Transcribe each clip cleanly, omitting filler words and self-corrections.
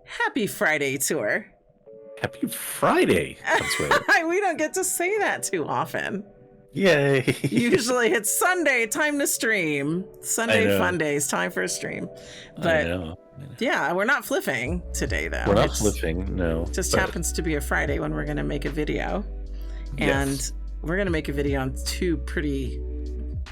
Happy Friday tour. Happy Friday. That's right. We don't get to say that too often. Yay. Usually it's Sunday, time to stream. Sunday fun days, time for a stream. But I know. Yeah, we're not flipping today though. We're not flipping, no. It just happens to be a Friday when we're going to make a video. And we're going to make a video on two pretty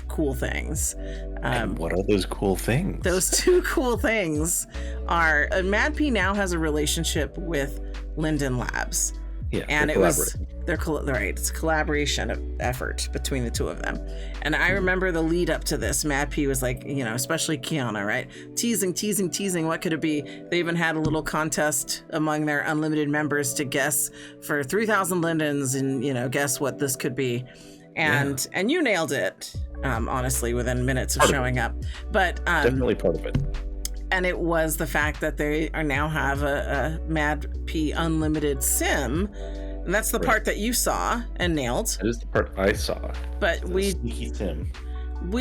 cool things. And what are those cool things? Those two cool things are MadPea now has a relationship with Linden Labs. Yeah, and it's a collaboration effort between the two of them. And I remember the lead up to this, MadPea was like, especially Kiana, right? Teasing. What could it be? They even had a little contest among their unlimited members to guess for 3,000 Lindens and, guess what this could be. And you nailed it, honestly, within minutes of showing up. But definitely part of it. And it was the fact that they now have a MadPea Unlimited sim. And that's the part that you saw and nailed. It is the part I saw. But we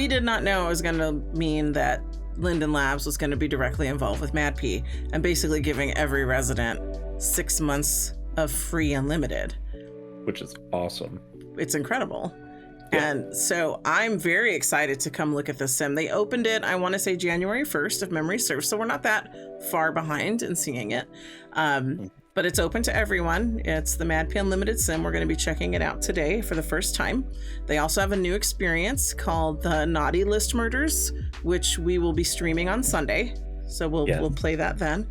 did not know it was going to mean that Linden Labs was going to be directly involved with MadPea and basically giving every resident 6 months of free unlimited. Which is awesome. It's incredible. And so I'm very excited to come look at this sim. They opened it, I want to say January 1st, if memory serves. So we're not that far behind in seeing it. But it's open to everyone. It's the MadPea Unlimited sim. We're going to be checking it out today for the first time. They also have a new experience called the Naughty List Murders, which we will be streaming on Sunday. So we'll play that then.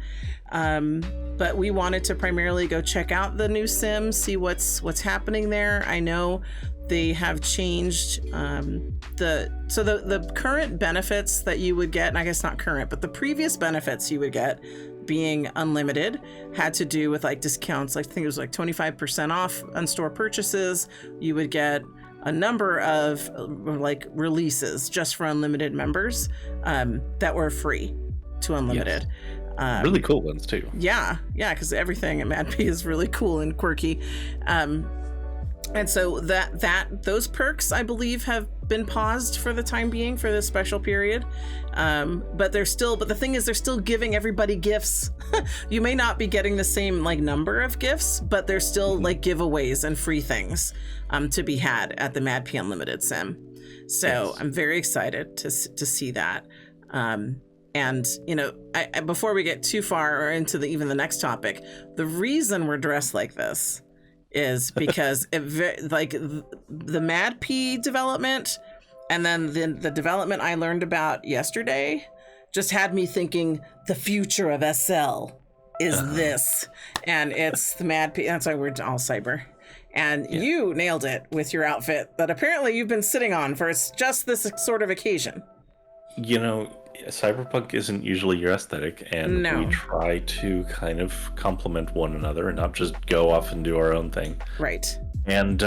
But we wanted to primarily go check out the new sim, see what's happening there. I know they have changed the current benefits that you would get, and I guess not current, but the previous benefits you would get being unlimited had to do with like discounts. I think it was like 25% off on store purchases. You would get a number of like releases just for unlimited members that were free to unlimited. Yes. Really cool ones too. Yeah, because everything at MadPea is really cool and quirky. And so those perks, I believe, have been paused for the time being for this special period. But the thing is, they're still giving everybody gifts. You may not be getting the same like number of gifts, but there's still like giveaways and free things to be had at the MadPea Unlimited sim. So I'm very excited to see that. And before we get too far or into even the next topic, the reason we're dressed like this is because the MadPea development and then the development I learned about yesterday just had me thinking the future of SL is this, and it's the MadPea. That's why we're all cyber. And you nailed it with your outfit that apparently you've been sitting on for just this sort of occasion. Cyberpunk isn't usually your aesthetic, and we try to kind of complement one another and not just go off and do our own thing. Right. And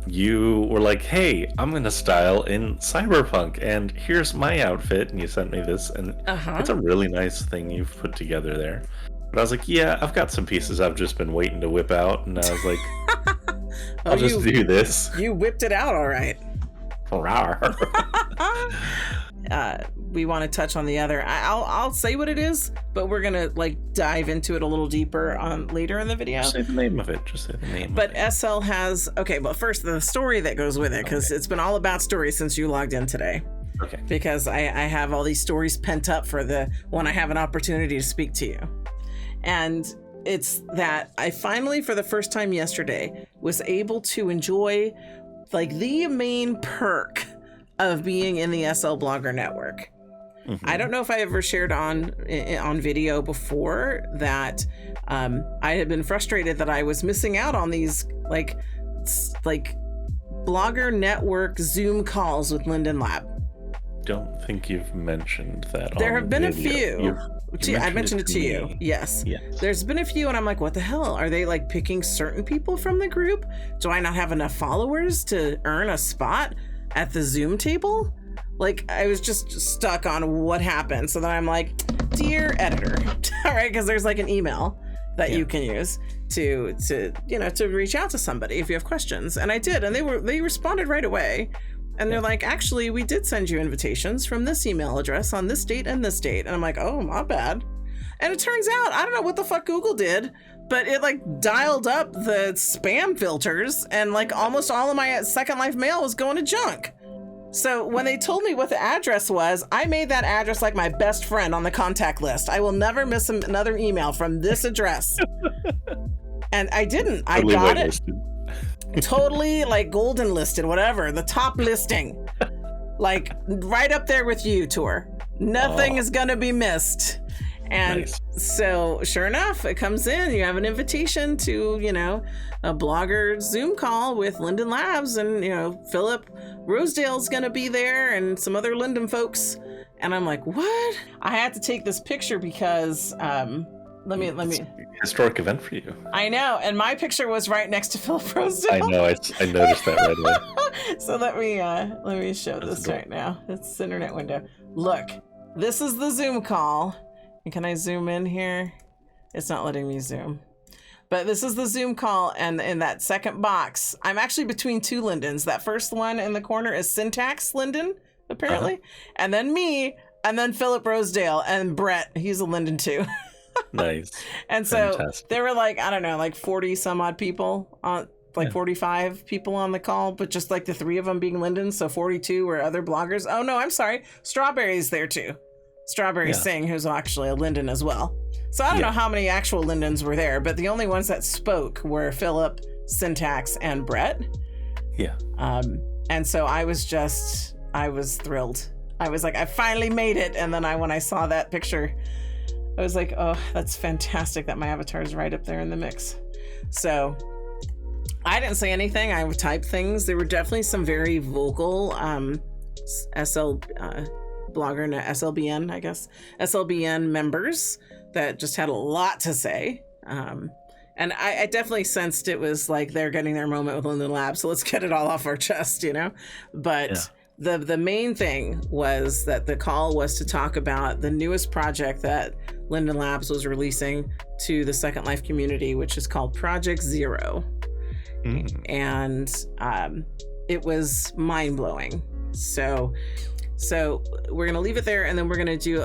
you were like, hey, I'm going to style in Cyberpunk, and here's my outfit, and you sent me this, and it's a really nice thing you've put together there. But I was like, yeah, I've got some pieces I've just been waiting to whip out, and I was like, I'll just do this. You whipped it out all right. We want to touch on the other. I'll say what it is, but we're gonna dive into it a little deeper later in the video. Just say the name of it. But SL has but first the story that goes with it, because it's been all about stories since you logged in today. Okay. Because I have all these stories pent up for when I have an opportunity to speak to you, and it's that I finally, for the first time yesterday, was able to enjoy the main perk of being in the SL Blogger Network. I don't know if I ever shared on video before that I had been frustrated that I was missing out on these Blogger Network Zoom calls with Linden Lab. Don't think you've mentioned that. There have been video. a few. I mentioned it to you. Yes. There's been a few, and I'm like, what the hell? Are they picking certain people from the group? Do I not have enough followers to earn a spot at the Zoom table? I was just stuck on what happened. So then I'm like, dear editor, all right, because there's an email that you can use to reach out to somebody if you have questions. And I did, and they responded right away. And they're like, actually, we did send you invitations from this email address on this date and this date. And I'm like, oh, my bad. And it turns out, I don't know what the fuck Google did, but it like dialed up the spam filters, and like almost all of my Second Life mail was going to junk. So when they told me what the address was, I made that address like my best friend on the contact list. I will never miss another email from this address. And I didn't. I got it. Totally like golden listed, whatever, the top listing. Like right up there with you, Tour. Nothing is gonna be missed. And so sure enough, it comes in, you have an invitation to, you know, a blogger Zoom call with Linden Labs, and, you know, Philip Rosedale's going to be there and some other Linden folks. And I'm like, what? I had to take this picture because, let me. Historic event for you. I know. And my picture was right next to Philip Rosedale. I know. I noticed that right away. So let me show this right now. It's the internet window. Look, this is the Zoom call. Can I zoom in here? It's not letting me zoom. But this is the Zoom call, and in that second box, I'm actually between two Lindens. That first one in the corner is Syntax Linden, apparently. And then me, and then Philip Rosedale, and Brett, he's a Linden too. Nice. And so Fantastic. there were like, I don't know, like 40 some odd people on, like 45 people on the call, but just like the three of them being Linden, so 42 were other bloggers. Oh no, I'm sorry. Strawberry's there too. Strawberry Singh, who's actually a Linden as well. So I don't know how many actual Lindens were there, but the only ones that spoke were Philip, Syntax, and Brett. Yeah. And so I was thrilled. I was like, I finally made it. And then when I saw that picture, I was like, oh, that's fantastic that my avatar is right up there in the mix. So I didn't say anything. I would type things. There were definitely some very vocal blogger and SLBN, I guess, SLBN members that just had a lot to say. And I definitely sensed it was like they're getting their moment with Linden Lab, so let's get it all off our chest, you know? But the main thing was that the call was to talk about the newest project that Linden Labs was releasing to the Second Life community, which is called Project Zero. And it was mind-blowing. So we're going to leave it there, and then we're going to do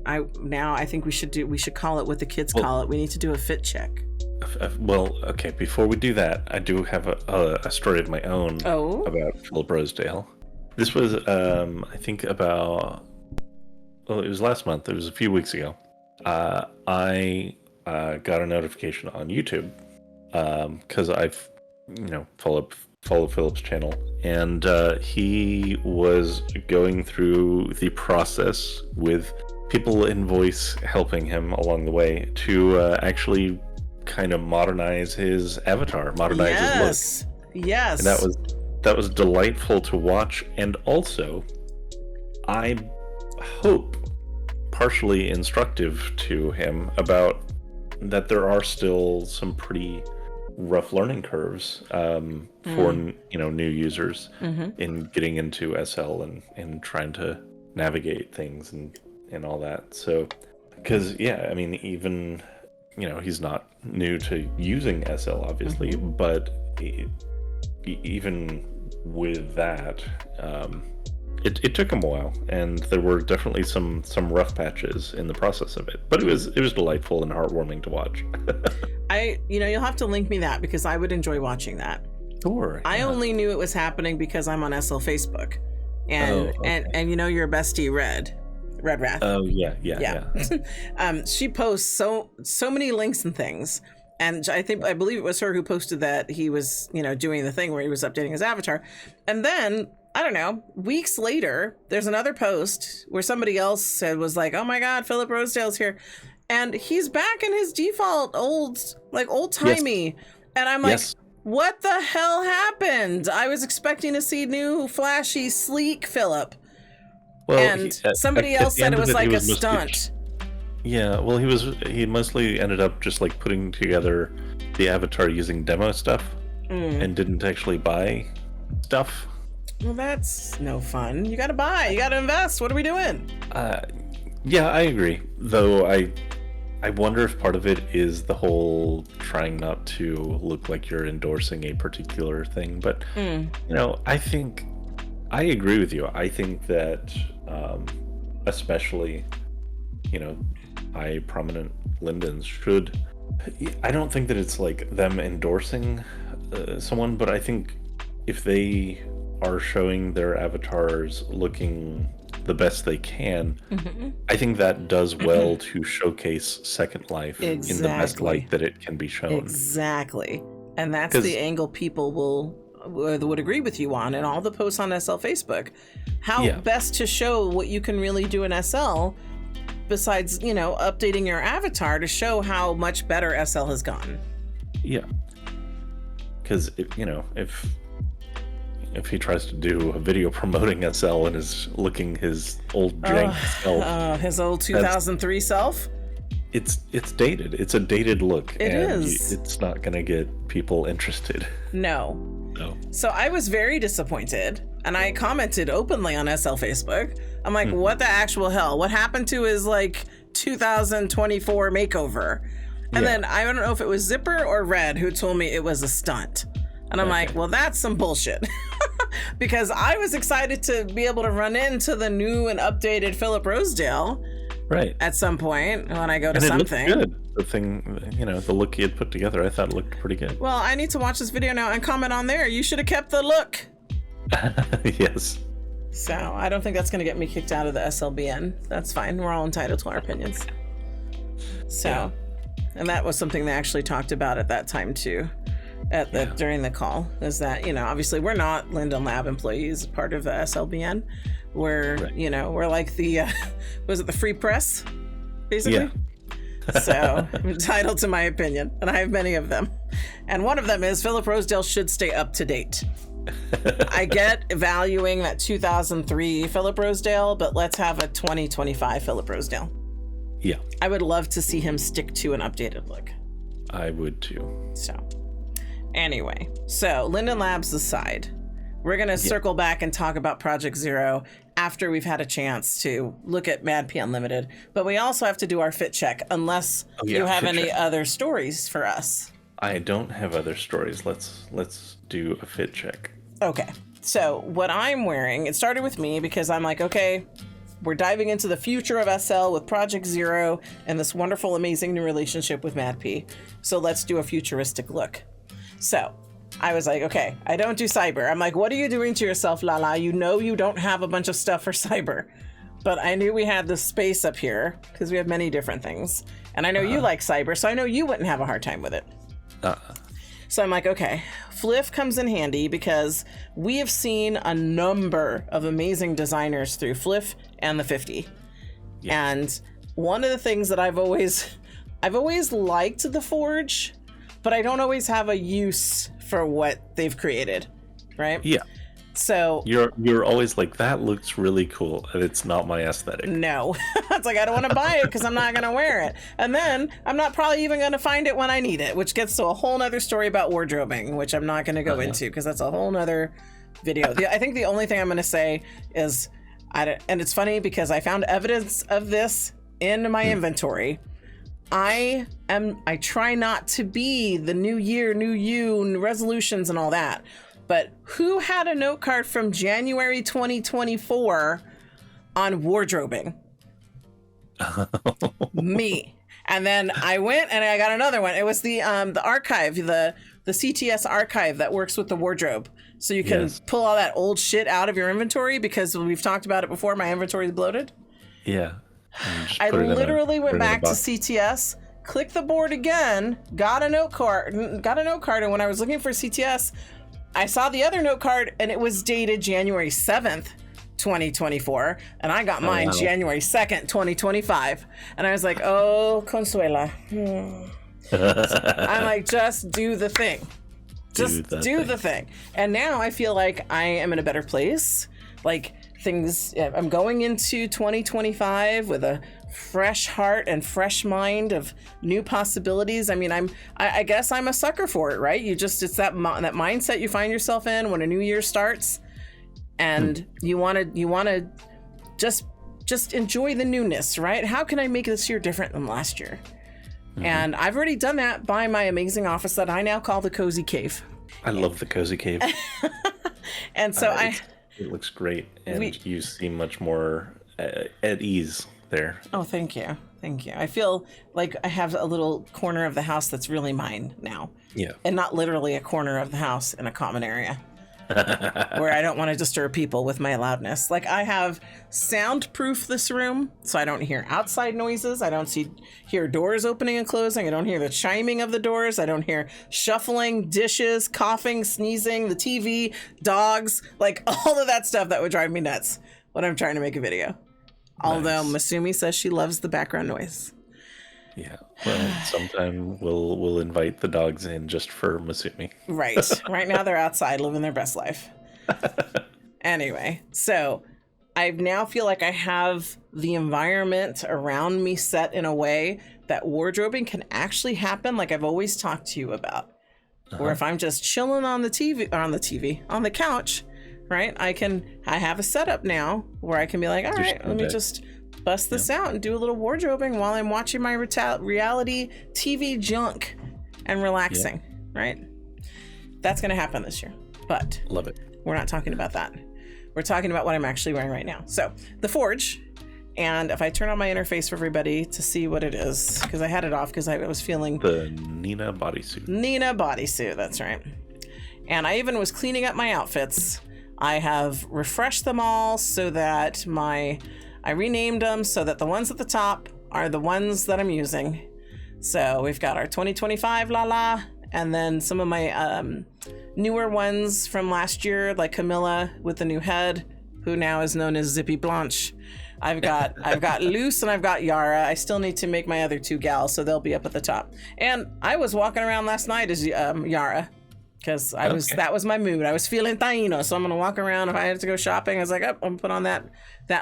I think we should do. We should call it what the kids call it. We need to do a fit check. Well, okay, before we do that, I do have a story of my own about Philip Rosedale. This was, I think it was last month. It was a few weeks ago. I got a notification on YouTube because I've, follow Philip's channel, and he was going through the process with people in voice helping him along the way to actually kind of modernize his avatar, modernize his look. Yes. And that was delightful to watch, and also I hope partially instructive to him about that there are still some pretty rough learning curves for new users in getting into SL and trying to navigate things and all that. So because even he's not new to using SL obviously, but even with that it took him a while, and there were definitely some rough patches in the process of it, but it was delightful and heartwarming to watch. You'll have to link me that, because I would enjoy watching that. Sure. I only knew it was happening because I'm on SL Facebook, and your bestie Red Wrath. Oh yeah. She posts so many links and things, and I believe it was her who posted that he was doing the thing where he was updating his avatar, and then I don't know, weeks later, there's another post where somebody else was like, oh my God, Philip Rosedale's here. And he's back in his default old-timey. Yes. And I'm like, what the hell happened? I was expecting to see new, flashy, sleek Philip. Well, and somebody else said it was like a stunt. Yeah, well, he mostly ended up just like putting together the avatar using demo stuff and didn't actually buy stuff. Well, that's no fun. You gotta buy. You gotta invest. What are we doing? Yeah, I agree. Though I wonder if part of it is the whole trying not to look like you're endorsing a particular thing. But, I think I agree with you. I think that especially high prominent Lindens should. I don't think that it's like them endorsing someone, but I think if they are showing their avatars looking the best they can, I think that does well to showcase Second Life in the best light that it can be shown. Exactly. And that's the angle people would agree with you on in all the posts on SL Facebook. How best to show what you can really do in SL besides, updating your avatar to show how much better SL has gotten. Yeah. Because, if he tries to do a video promoting SL and is looking his old jank self. His old 2003 self? It's dated. It's a dated look. It is. It's not going to get people interested. No. So I was very disappointed, and I commented openly on SL Facebook. I'm like, what the actual hell? What happened to his 2024 makeover? And then I don't know if it was Zipper or Red who told me it was a stunt. And I'm like, well, that's some bullshit. Because I was excited to be able to run into the new and updated Philip Rosedale at some point when I go to something. It looked good. The thing, the look he had put together, I thought it looked pretty good. Well, I need to watch this video now and comment on there. You should have kept the look. Yes. So I don't think that's going to get me kicked out of the SLBN. That's fine. We're all entitled to our opinions. So, and that was something they actually talked about at that time too. During the call, is that obviously we're not Linden Lab employees, part of the SLBN. We're we're like the was it the Free Press, basically? So I'm entitled to my opinion, and I have many of them. And one of them is Philip Rosedale should stay up to date. I get valuing that 2003 Philip Rosedale, but let's have a 2025 Philip Rosedale. Yeah, I would love to see him stick to an updated look. I would too. So. Anyway, so Linden Labs aside, we're going to circle back and talk about Project Zero after we've had a chance to look at MadPea Unlimited. But we also have to do our fit check, unless you have any other stories for us. I don't have other stories. Let's do a fit check. Okay. So what I'm wearing, it started with me because I'm like, okay, we're diving into the future of SL with Project Zero and this wonderful, amazing new relationship with MadPea. So let's do a futuristic look. So I was like, okay, I don't do cyber. I'm like, what are you doing to yourself, Lala? You don't have a bunch of stuff for cyber. But I knew we had this space up here because we have many different things. And I know you like cyber, so I know you wouldn't have a hard time with it. So I'm like, okay, Fliff comes in handy because we have seen a number of amazing designers through Fliff and the 50. Yeah. And one of the things that I've always liked the Forge, but I don't always have a use for what they've created, right? Yeah. So you're always like, that looks really cool, and it's not my aesthetic. No. It's like, I don't want to buy it because I'm not going to wear it. And then I'm not probably even going to find it when I need it, which gets to a whole nother story about wardrobing, which I'm not going to go into because that's a whole nother video. I think the only thing I'm going to say is, and it's funny because I found evidence of this in my inventory. I try not to be the new year, new you, new resolutions and all that. But who had a note card from January 2024 on wardrobing? Me. And then I went and I got another one. It was the archive, the CTS archive that works with the wardrobe. So you can pull all that old shit out of your inventory because we've talked about it before. My inventory is bloated. Yeah. I literally went back to CTS, clicked the board again, got a note card. And when I was looking for CTS, I saw the other note card and it was dated January 7th, 2024. And I got mine January 2nd, 2025. And I was like, oh, Consuela. So I'm like, just do the thing. Just do the thing. And now I feel like I am in a better place. Like, I'm going into 2025 with a fresh heart and fresh mind of new possibilities. I mean, I guess I'm a sucker for it, right? It's that mindset you find yourself in when a new year starts, and you want to just enjoy the newness, right? How can I make this year different than last year? Mm-hmm. And I've already done that by my amazing office that I now call the Cozy Cave. I love the Cozy Cave. And so it looks great, and you seem much more at ease there. Oh, thank you. Thank you. I feel like I have a little corner of the house that's really mine now. Yeah. And not literally a corner of the house in a common area where I don't want to disturb people with my loudness. Like, I have soundproof this room so I don't hear outside noises. I don't hear doors opening and closing. I don't hear the chiming of the doors. I don't hear shuffling, dishes, coughing, sneezing, the TV, dogs, like all of that stuff that would drive me nuts when I'm trying to make a video. Although Masumi says she loves the background noise. Yeah. Well, sometime we'll invite the dogs in just for Masumi. Right. Right now they're outside living their best life. Anyway, so I now feel like I have the environment around me set in a way that wardrobing can actually happen, like I've always talked to you about. Or if I'm just chilling on the couch, right? I have a setup now where I can be like, all right, let me just bust this out and do a little wardrobing while I'm watching my reality TV junk and relaxing, right? That's going to happen this year, but love it. We're not talking about that. We're talking about what I'm actually wearing right now. So the Forge, and if I turn on my interface for everybody to see what it is, because I had it off because I was feeling the Nina bodysuit. Nina bodysuit, that's right. And I even was cleaning up my outfits. I have refreshed them all so that I renamed them so that the ones at the top are the ones that I'm using. So we've got our 2025 La, and then some of my newer ones from last year, like Camilla with the new head, who now is known as Zippy Blanche. I've got Luce and I've got Yara. I still need to make my other two gals, so they'll be up at the top. And I was walking around last night as Yara. Because that was my mood. I was feeling Taino, so I'm gonna walk around. If I had to go shopping, I was like, oh, I'm gonna put on that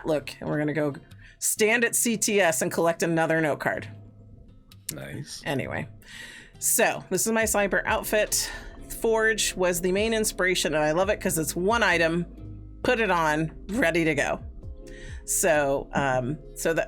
look, and we're gonna go stand at CTS and collect another note card. Nice. Anyway, so this is my cyber outfit. Forge was the main inspiration, and I love it because it's one item, put it on, ready to go. So,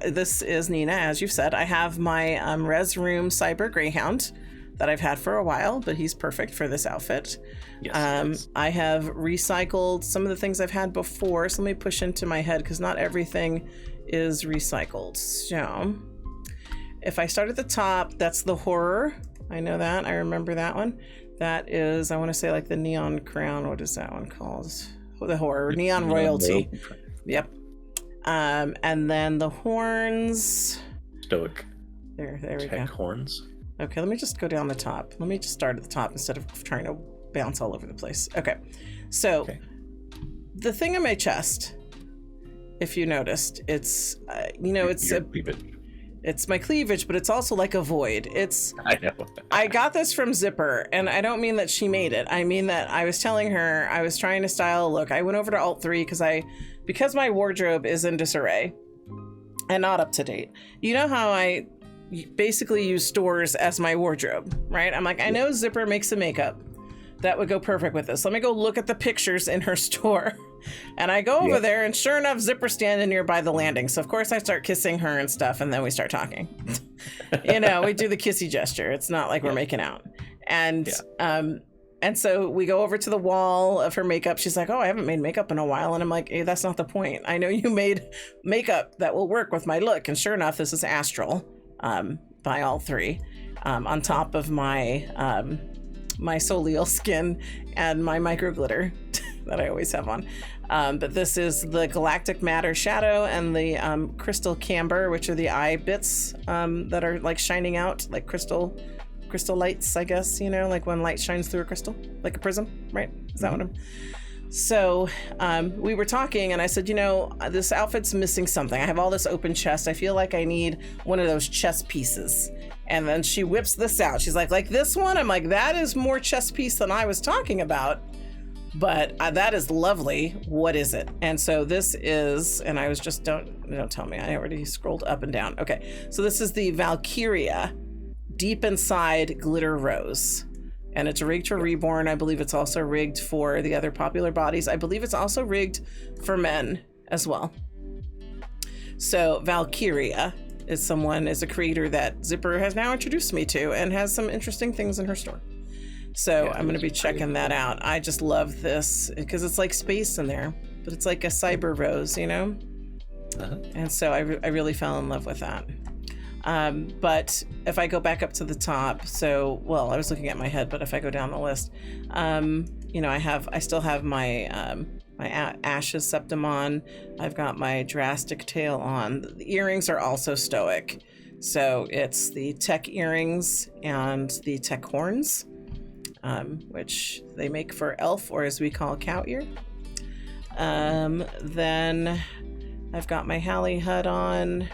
this is Nina, as you've said. I have my Res Room Cyber Greyhound that I've had for a while, but he's perfect for this outfit. Yes, I have recycled some of the things I've had before, so let me push into my head because not everything is recycled. So if I start at the top, that's the horror. I know that. I remember that one. That is, I want to say like the neon crown. What is that one called? The horror. Neon royalty. Yep. And then the horns. Stoic. There we go. Horns. Okay, let me just go down the top. Let me just start at the top instead of trying to bounce all over the place. Okay, so the thing on my chest, if you noticed, it's it's my cleavage, but it's also like a void. I know. I got this from Zipper, and I don't mean that she made it. I mean that I was telling her I was trying to style a look. I went over to Alt 3 because my wardrobe is in disarray and not up to date. You know how I basically use stores as my wardrobe, right? I'm like, I know Zipper makes a makeup that would go perfect with this. Let me go look at the pictures in her store. And I go over there, and sure enough, Zipper's standing nearby the landing. So of course I start kissing her and stuff, and then we start talking. We do the kissy gesture. It's not like we're making out. And so we go over to the wall of her makeup. She's like, oh, I haven't made makeup in a while. And I'm like, hey, that's not the point. I know you made makeup that will work with my look. And sure enough, this is Astral. By All 3, on top of my my soleal skin and my micro glitter that I always have on. But this is the Galactic Matter Shadow and the Crystal Camber, which are the eye bits that are like shining out like crystal lights, I guess, like when light shines through a crystal, like a prism, right? Is that what I'm... So we were talking, and I said, this outfit's missing something. I have all this open chest. I feel like I need one of those chest pieces. And then she whips this out. She's like this one? I'm like, that is more chest piece than I was talking about. But that is lovely. What is it? And so this is, and I was just, don't tell me. I already scrolled up and down. Okay, so this is the Valkyria Deep Inside Glitter Rose. And it's rigged for Reborn. I believe it's also rigged for the other popular bodies. I believe it's also rigged for men as well. So Valkyria is a creator that Zipper has now introduced me to and has some interesting things in her store. So I'm going to be checking that out. I just love this because it's like space in there, but it's like a cyber rose, And so I really fell in love with that. But if I go back up to the top, I was looking at my head, but if I go down the list, I still have my my Ashes septum on. I've got my drastic tail on. The earrings are also stoic. So it's the tech earrings and the tech horns, which they make for elf, or as we call cow ear. Then I've got my Hallie HUD on,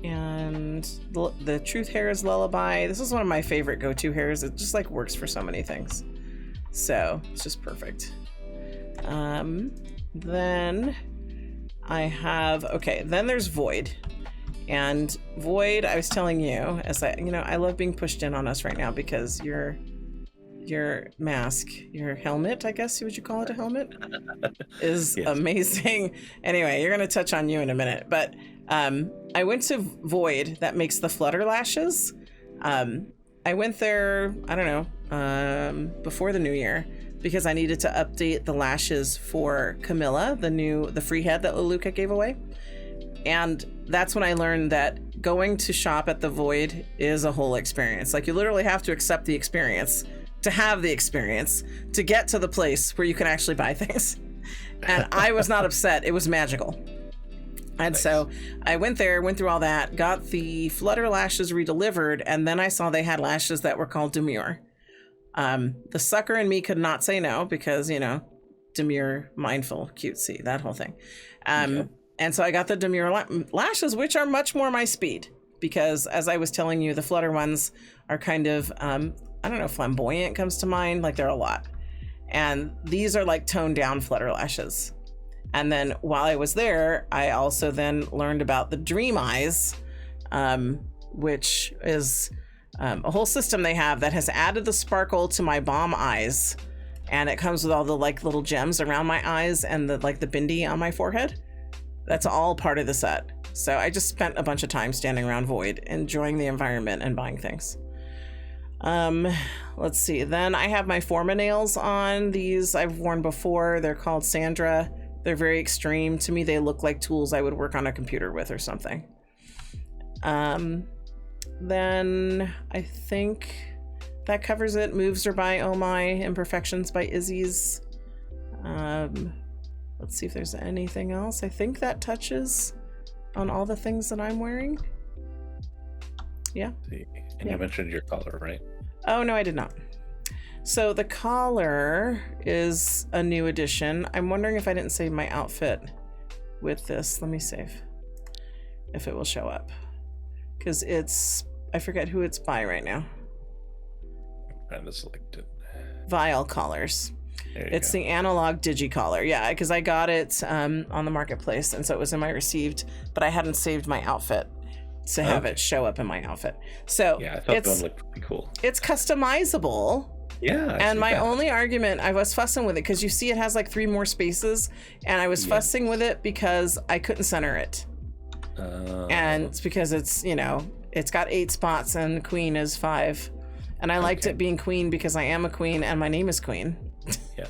and the Truth Hairs Lullaby. This is one of my favorite go-to hairs. It just like works for so many things. So it's just perfect. Then I have, then there's Void. And Void, I was telling you, I love being pushed in on us right now because your mask, your helmet, I guess, would you call it a helmet? Is yes. Amazing. Anyway, you're going to touch on you in a minute. But I went to Void that makes the flutter lashes. I went there, I don't know, before the new year because I needed to update the lashes for Camilla, the free head that Leluca gave away. And that's when I learned that going to shop at the Void is a whole experience. Like, you literally have to accept the experience to have the experience to get to the place where you can actually buy things. And I was not upset. It was magical. And nice. So I went there, went through all that, got the flutter lashes redelivered, and then I saw they had lashes that were called demure. The sucker in me could not say no because, demure, mindful, cutesy, that whole thing. Okay. And so I got the demure lashes, which are much more my speed because, as I was telling you, the flutter ones are kind of, I don't know, flamboyant comes to mind. Like, they're a lot. And these are like toned down flutter lashes. And then while I was there, I also then learned about the Dream Eyes, which is a whole system they have that has added the sparkle to my bomb eyes. And it comes with all the like little gems around my eyes and the bindi on my forehead. That's all part of the set. So I just spent a bunch of time standing around Void, enjoying the environment and buying things. Let's see. Then I have my Forma nails on. These I've worn before. They're called Sandra. They're very extreme. To me, they look like tools I would work on a computer with or something. Then I think that covers it. Moves are by Oh My. Imperfections by Izzy's. Let's see if there's anything else. I think that touches on all the things that I'm wearing. Yeah. And you mentioned your collar, right? Oh, no, I did not. So the collar is a new addition. I'm wondering if I didn't save my outfit with this. Let me save if it will show up. Because I forget who it's by right now. I'm trying to select it. Vial collars. It's the analog digi-collar. Yeah, because I got it on the marketplace, and so it was in my received, but I hadn't saved my outfit to have it show up in my outfit. So yeah, I thought that one looked pretty cool. It's customizable. Yeah. And my only argument, I was fussing with it because you see it has like 3 more spaces, and I was fussing with it because I couldn't center it. And it's because it's, it's got 8 spots and Queen is 5. And I liked it being Queen because I am a queen and my name is Queen. Yeah.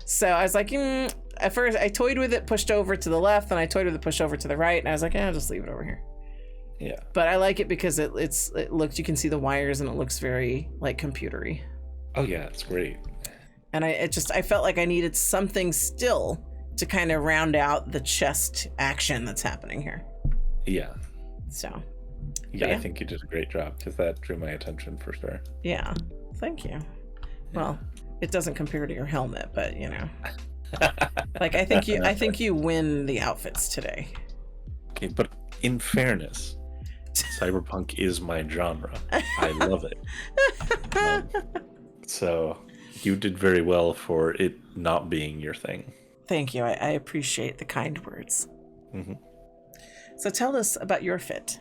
So I was like, at first I toyed with it, pushed over to the left, and I toyed with it, pushed over to the right, and I was like, I'll just leave it over here. Yeah. But I like it because it looks, you can see the wires and it looks very like computery. Oh yeah, it's great. And I felt like I needed something still to kind of round out the chest action that's happening here. Yeah. So. Yeah, I think you did a great job because that drew my attention for sure. Yeah. Thank you. Well, it doesn't compare to your helmet, but like I think you win the outfits today. Okay, but in fairness, cyberpunk is my genre. I love it. So you did very well for it not being your thing. Thank you. I appreciate the kind words. Mm-hmm. So tell us about your fit.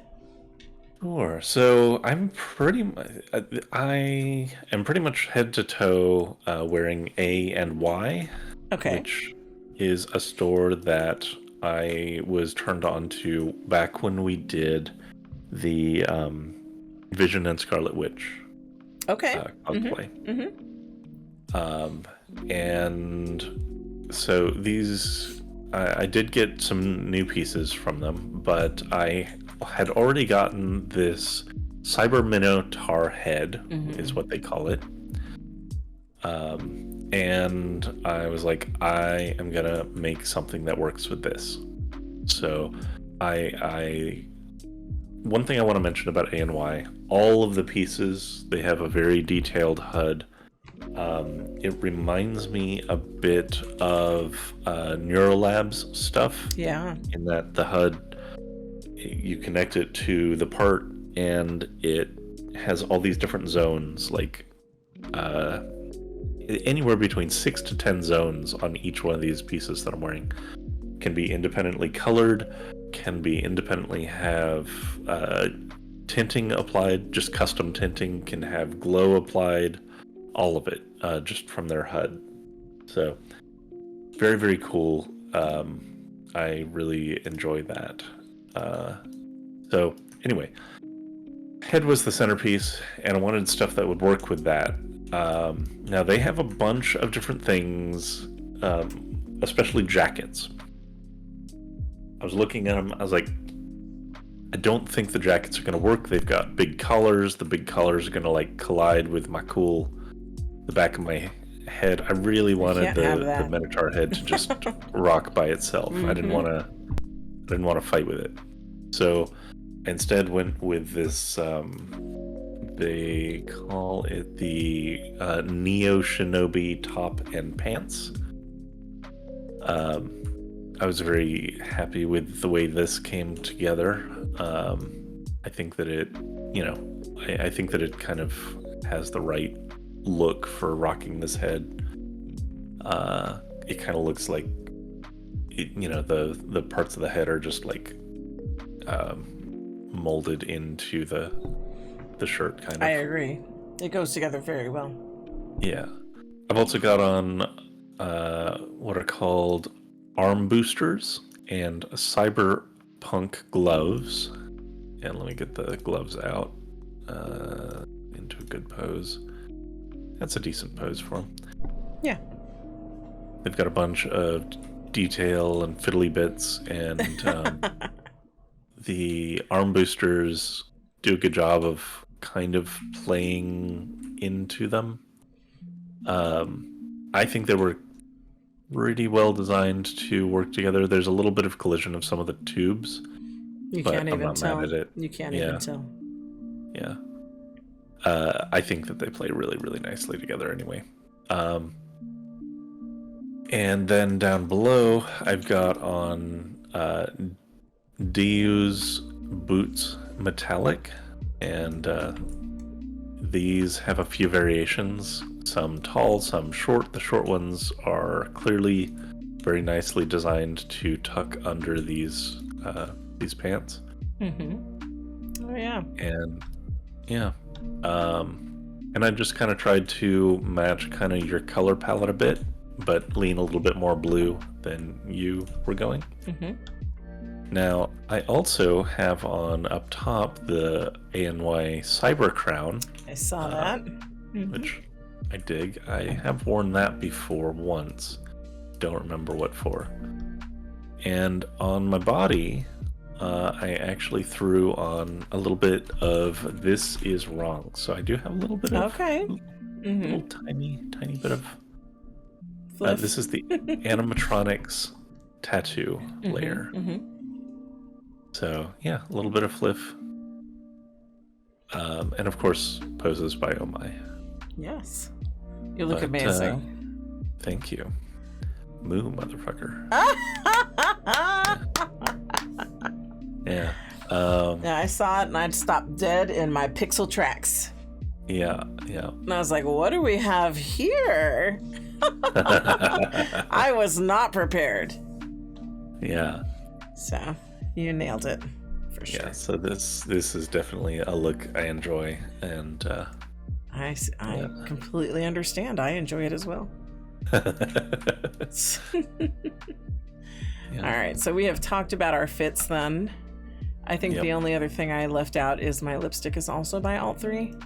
Sure. So I am pretty much head to toe wearing A and Y, which is a store that I was turned on to back when we did the Vision and Scarlet Witch cosplay. Mm-hmm. And so these I did get some new pieces from them, but I had already gotten this Cyber Minotaur head, is what they call it. And I was like, I am gonna make something that works with this. So one thing I want to mention about ANY, all of the pieces, they have a very detailed HUD. It reminds me a bit of Neuralab's stuff. Yeah. In that the HUD, you connect it to the part, and it has all these different zones, like anywhere between 6 to 10 zones on each one of these pieces that I'm wearing. Can be independently colored, can be independently have tinting applied, just custom tinting, can have glow applied, all of it, just from their HUD. So very, very cool. I really enjoy that. So anyway, head was the centerpiece, and I wanted stuff that would work with that. Now they have a bunch of different things, especially jackets. I was looking at them, I was like, I don't think the jackets are going to work. They've got big collars. The big collars are going to like collide with the back of my head. I really wanted the Minotaur head to just rock by itself. I didn't want to fight with it. So I instead went with this, they call it the Neo Shinobi top and pants. I was very happy with the way this came together. I think that it, I think that it kind of has the right look for rocking this head. It kind of looks like, the parts of the head are just like molded into the shirt, kind of. I agree. It goes together very well. Yeah. I've also got on what are called arm boosters and cyberpunk gloves. And let me get the gloves out into a good pose. That's a decent pose for them. Yeah. They've got a bunch of detail and fiddly bits, and the arm boosters do a good job of kind of playing into them. I think they were pretty well designed to work together. There's a little bit of collision of some of the tubes. You can't even tell. You can't even tell. Yeah. I think that they play really, really nicely together anyway. And then down below, I've got on Diu's boots metallic, and these have a few variations. Some tall, some short. The short ones are clearly very nicely designed to tuck under these pants. Oh yeah. And yeah. And I just kind of tried to match kind of your color palette a bit, but lean a little bit more blue than you were going. Now, I also have on up top the ANY Cyber Crown. I saw that. Which I dig. I have worn that before once. Don't remember what for. And on my body, I actually threw on a little bit of This Is Wrong. So I do have a little bit of... Okay. Little tiny bit of... this is the animatronics tattoo layer. So, yeah, a little bit of fliff. And of course, poses by Oh My. Yes. You look amazing. Thank you. Moo, motherfucker. Yeah. Yeah, I saw it and I'd stopped dead in my pixel tracks. Yeah. And I was like, what do we have here? I was not prepared. Yeah. So, you nailed it. For sure. Yeah, so this is definitely a look I enjoy, and I completely understand. I enjoy it as well. Yeah. All right, so we have talked about our fits then. I think the only other thing I left out is my lipstick is also by Alt3.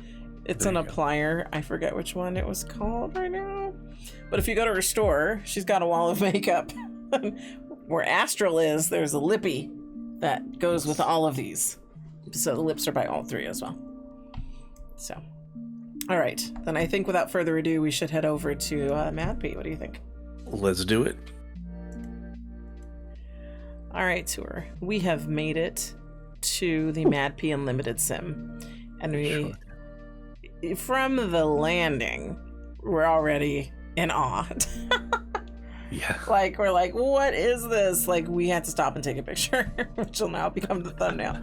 It's an applier. I forget which one it was called right now. But if you go to her store, she's got a wall of makeup. where astral is, there's a lippy that goes with all of these. So the lips are by all three as well. So, all right. Then I think without further ado, we should head over to MadPea. What do you think? Let's do it. All right, tour. We have made it to the MadPea Unlimited sim. And from the landing, we're already in awe. Yeah. Like, we're like, what is this? Like, we had to stop and take a picture, which will now become the thumbnail.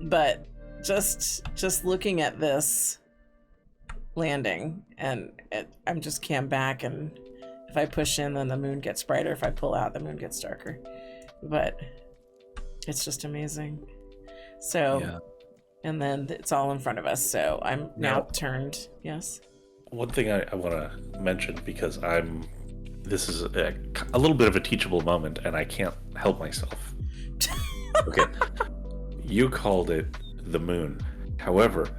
But just looking at this landing, and I'm just cam back, and if I push in, then the moon gets brighter. If I pull out, the moon gets darker. But it's just amazing. So, yeah. And then it's all in front of us. So I'm now turned. Yes. One thing I want to mention, because this is a little bit of a teachable moment, and I can't help myself. Okay. You called it the moon. However,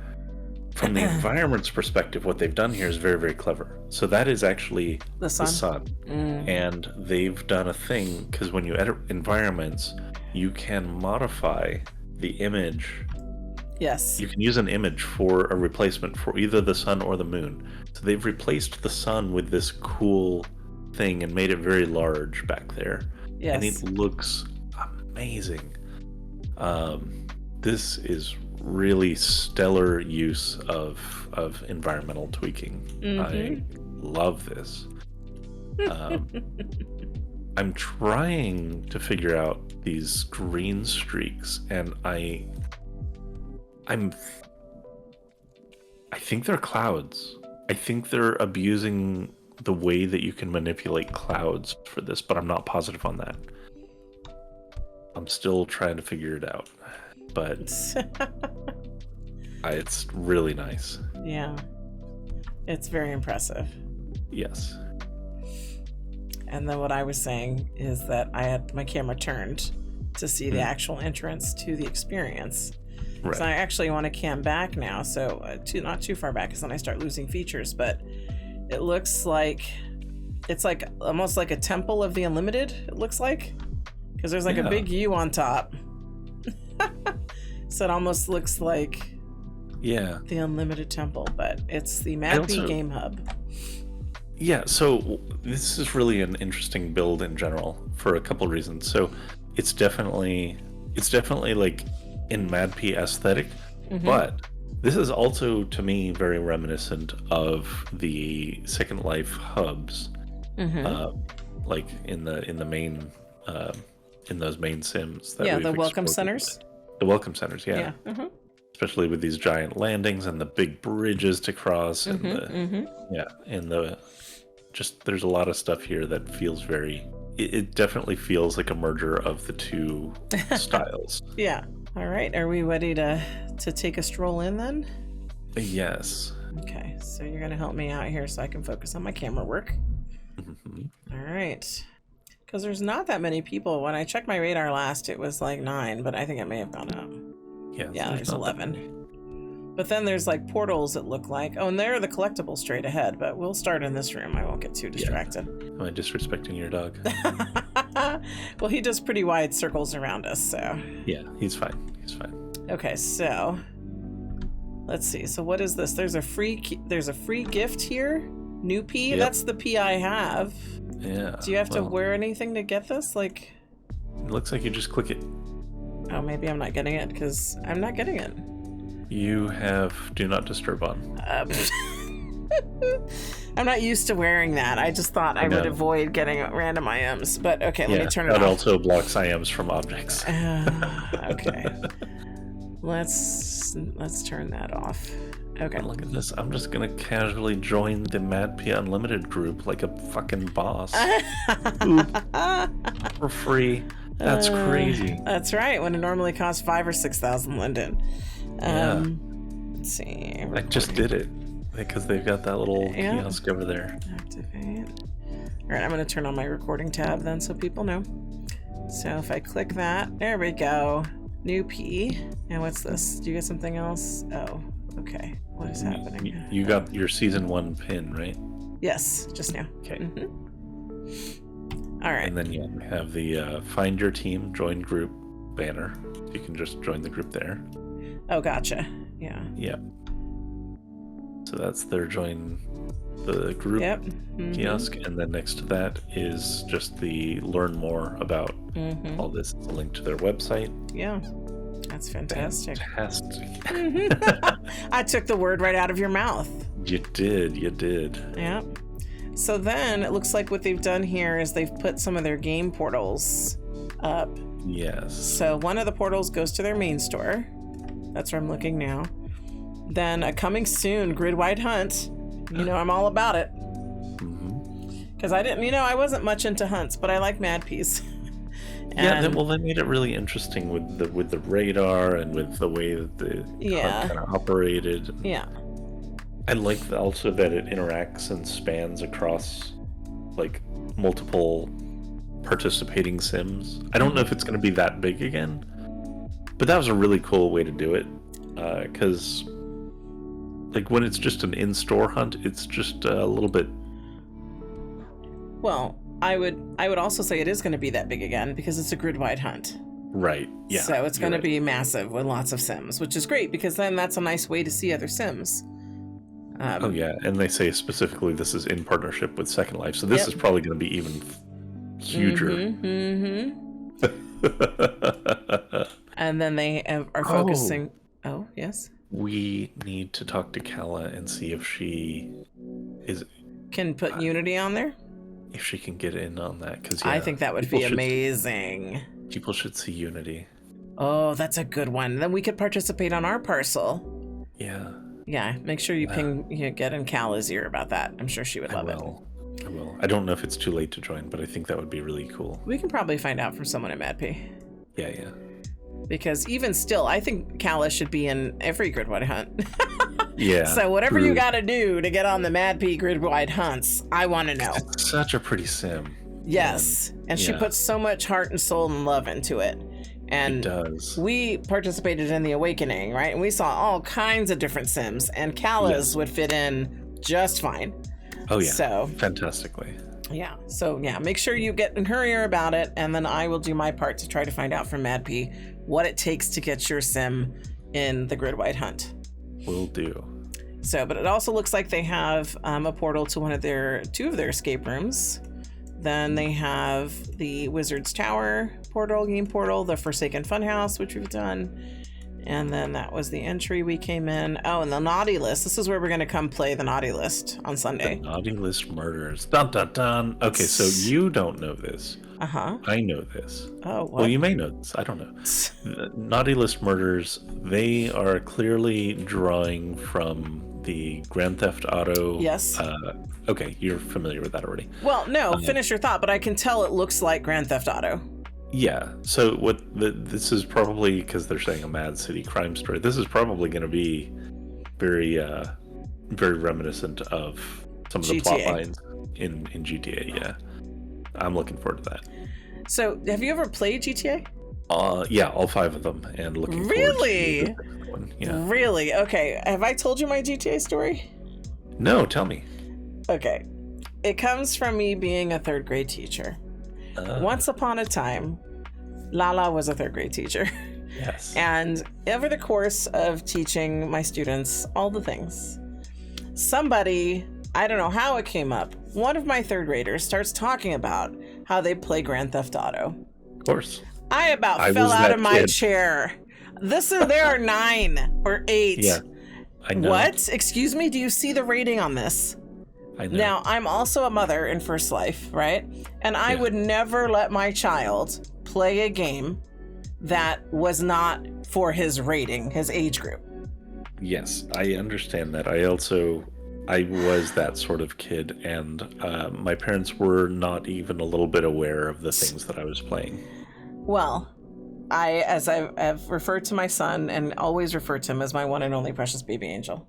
from the environment's perspective, what they've done here is very, very clever. So that is actually the sun. And they've done a thing, because when you edit environments, you can modify the image. Yes. You can use an image for a replacement for either the sun or the moon. So they've replaced the sun with this cool thing and made it very large back there. Yes. And it looks amazing. This is really stellar use of environmental tweaking. I love this. I'm trying to figure out these green streaks, and I think they're clouds. I think they're abusing the way that you can manipulate clouds for this, but I'm not positive on that. I'm still trying to figure it out, but it's really nice. Yeah, it's very impressive. Yes. And then what I was saying is that I had my camera turned to see the actual entrance to the experience. Right. So I actually want to cam back now, so not too far back, because then I start losing features. But it looks like it's like almost like a temple of the Unlimited. It looks like, because there's like a big U on top. So it almost looks like the Unlimited temple, but it's the MadPea Game Hub. Yeah, so this is really an interesting build in general for a couple reasons. So it's definitely like in MadPea aesthetic, but this is also to me very reminiscent of the Second Life hubs, like in the main in those main sims. That the welcome centers. The welcome centers, yeah. Especially with these giant landings and the big bridges to cross, and there's a lot of stuff here that feels very. It definitely feels like a merger of the two styles. Yeah. All right. Are we ready to take a stroll in then? Yes. Okay. So you're going to help me out here so I can focus on my camera work. All right. Because there's not that many people. When I checked my radar last, it was like 9, but I think it may have gone up. Yeah, there's 11. But then there's like portals that look like. Oh, and there are the collectibles straight ahead, but we'll start in this room. I won't get too distracted. Am I disrespecting your dog? Well, he does pretty wide circles around us, so. Yeah, he's fine. He's fine. Okay, so let's see. So what is this? There's a free gift here. New pea. Yep. That's the pea I have. Yeah. Do you have to wear anything to get this? Like. It looks like you just click it. Oh, maybe I'm not getting it because I'm not getting it. You have Do Not Disturb on. I'm not used to wearing that. I just thought I would avoid getting random IMs. But okay, let me turn it off. That also blocks IMs from objects. Okay. Let's turn that off. Okay. And look at this. I'm just gonna casually join the MadPea Unlimited group like a fucking boss. For free. That's crazy. That's right. When it normally costs 5,000 or 6,000 Linden. Let's see. I just did it because they've got that little kiosk over there. Activate. All right, I'm going to turn on my recording tab then so people know. So if I click that, there we go. New P. And what's this? Do you get something else? Oh, okay. What is happening? You got your season 1 pin, right? Yes, just now. Okay. All right. And then we have the find your team, join group banner. You can just join the group there. Oh, gotcha. Yeah. Yeah. So that's their join the group kiosk, and then next to that is just the learn more about all this. It's a link to their website. Yeah. That's fantastic. Fantastic. I took the word right out of your mouth. You did. Yeah. So then it looks like what they've done here is they've put some of their game portals up. Yes. So one of the portals goes to their main store. That's where I'm looking now. Then a coming soon grid wide hunt. You know, I'm all about it. Because I wasn't much into hunts, but I like MadPeas. Yeah, well, they made it really interesting with the radar and with the way that the hunt kind of operated. Yeah. I like also that it interacts and spans across like multiple participating sims. I don't know if it's going to be that big again, but that was a really cool way to do it. Because like when it's just an in-store hunt, it's just a little bit. Well, I would also say it is going to be that big again because it's a grid-wide hunt. Right. Yeah. So it's going to be massive with lots of sims, which is great because then that's a nice way to see other sims. Oh yeah, and they say specifically this is in partnership with Second Life, so this is probably going to be even huger. And then they are focusing. Oh yes. We need to talk to Kala and see if she can put Unity on there. If she can get in on that, because I think that would be amazing. People should see Unity. Oh, that's a good one. Then we could participate on our parcel. Yeah. Yeah, make sure you get in Kala's ear about that. I'm sure she would love it. I will. I don't know if it's too late to join, but I think that would be really cool. We can probably find out from someone at MadPea. Yeah. Because even still, I think Kala should be in every grid-wide hunt. Yeah. So whatever you got to do to get on the MadPea grid-wide hunts, I want to know. It's such a pretty sim. Yes. And she puts so much heart and soul and love into it. And it does. We participated in the Awakening, right? And we saw all kinds of different sims, and Kala's would fit in just fine. Oh yeah. So fantastically. Yeah. So yeah, make sure you get in her ear about it, and then I will do my part to try to find out from MadPea what it takes to get your sim in the grid-wide hunt. Will do. So, but it also looks like they have a portal to two of their escape rooms. Then they have the Wizard's Tower game portal, the Forsaken Funhouse, which we've done. And then that was the entry we came in. Oh, and the Naughty List. This is where we're going to come play the Naughty List on Sunday. The Naughty List murders. Dun, dun, dun. Okay, so you don't know this. Uh-huh. I know this. Oh, what? Well, you may know this. I don't know. The Naughty List murders, they are clearly drawing from the Grand Theft Auto. Yes. Okay, you're familiar with that already. Well, no, finish your thought, but I can tell it looks like Grand Theft Auto. Yeah. So this is probably, because they're saying a Mad City crime story, this is probably going to be very, very reminiscent of some of the plot lines in GTA. Yeah. I'm looking forward to that. So, have you ever played GTA? Yeah, all 5 of them, and looking forward to the next one. Yeah. Really? Okay. Have I told you my GTA story? No, tell me. Okay. It comes from me being a 3rd grade teacher. Once upon a time, Lala was a 3rd grade teacher. Yes. And over the course of teaching my students all the things, somebody, I don't know how it came up, one of my 3rd graders starts talking about how they play Grand Theft Auto. Of course. I fell out of my chair. There are 9 or 8. Yeah. I know. What? Excuse me? Do you see the rating on this? I know. Now, I'm also a mother in First Life, right? And I would never let my child play a game that was not for his rating, his age group. Yes, I understand that. I was that sort of kid, and my parents were not even a little bit aware of the things that I was playing. Well, as I've referred to my son and always referred to him as my one and only precious baby angel,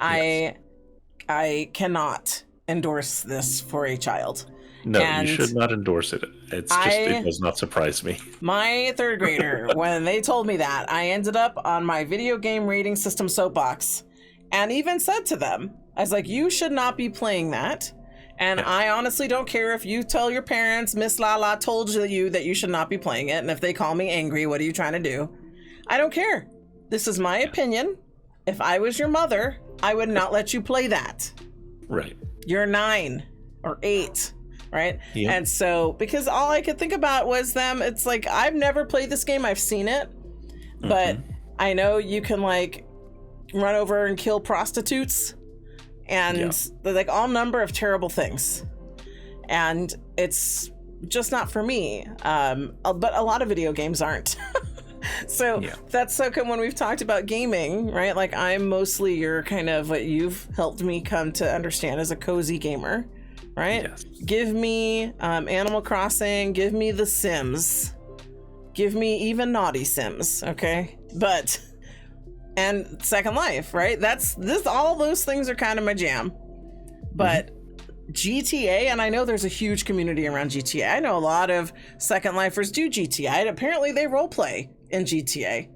yes. I cannot endorse this for a child. No, you should not endorse it. It does not surprise me. My 3rd grader, when they told me that, I ended up on my video game rating system soapbox and even said to them, I was like, you should not be playing that. And I honestly don't care if you tell your parents, Miss Lala told you that you should not be playing it. And if they call me angry, what are you trying to do? I don't care. This is my opinion. If I was your mother, I would not let you play that. Right. You're 9 or 8, right? Yep. And so, because all I could think about was them, it's like, I've never played this game. I've seen it. But I know you can like run over and kill prostitutes and like all number of terrible things. And it's just not for me. But a lot of video games aren't. So that's so come when we've talked about gaming, right? Like I'm mostly your kind of what you've helped me come to understand as a cozy gamer, right? Yes. Give me Animal Crossing, give me The Sims, give me even Naughty Sims, okay? But and Second Life, right? All those things are kind of my jam. But GTA, and I know there's a huge community around GTA. I know a lot of Second Lifers do GTA, and apparently they role play in GTA.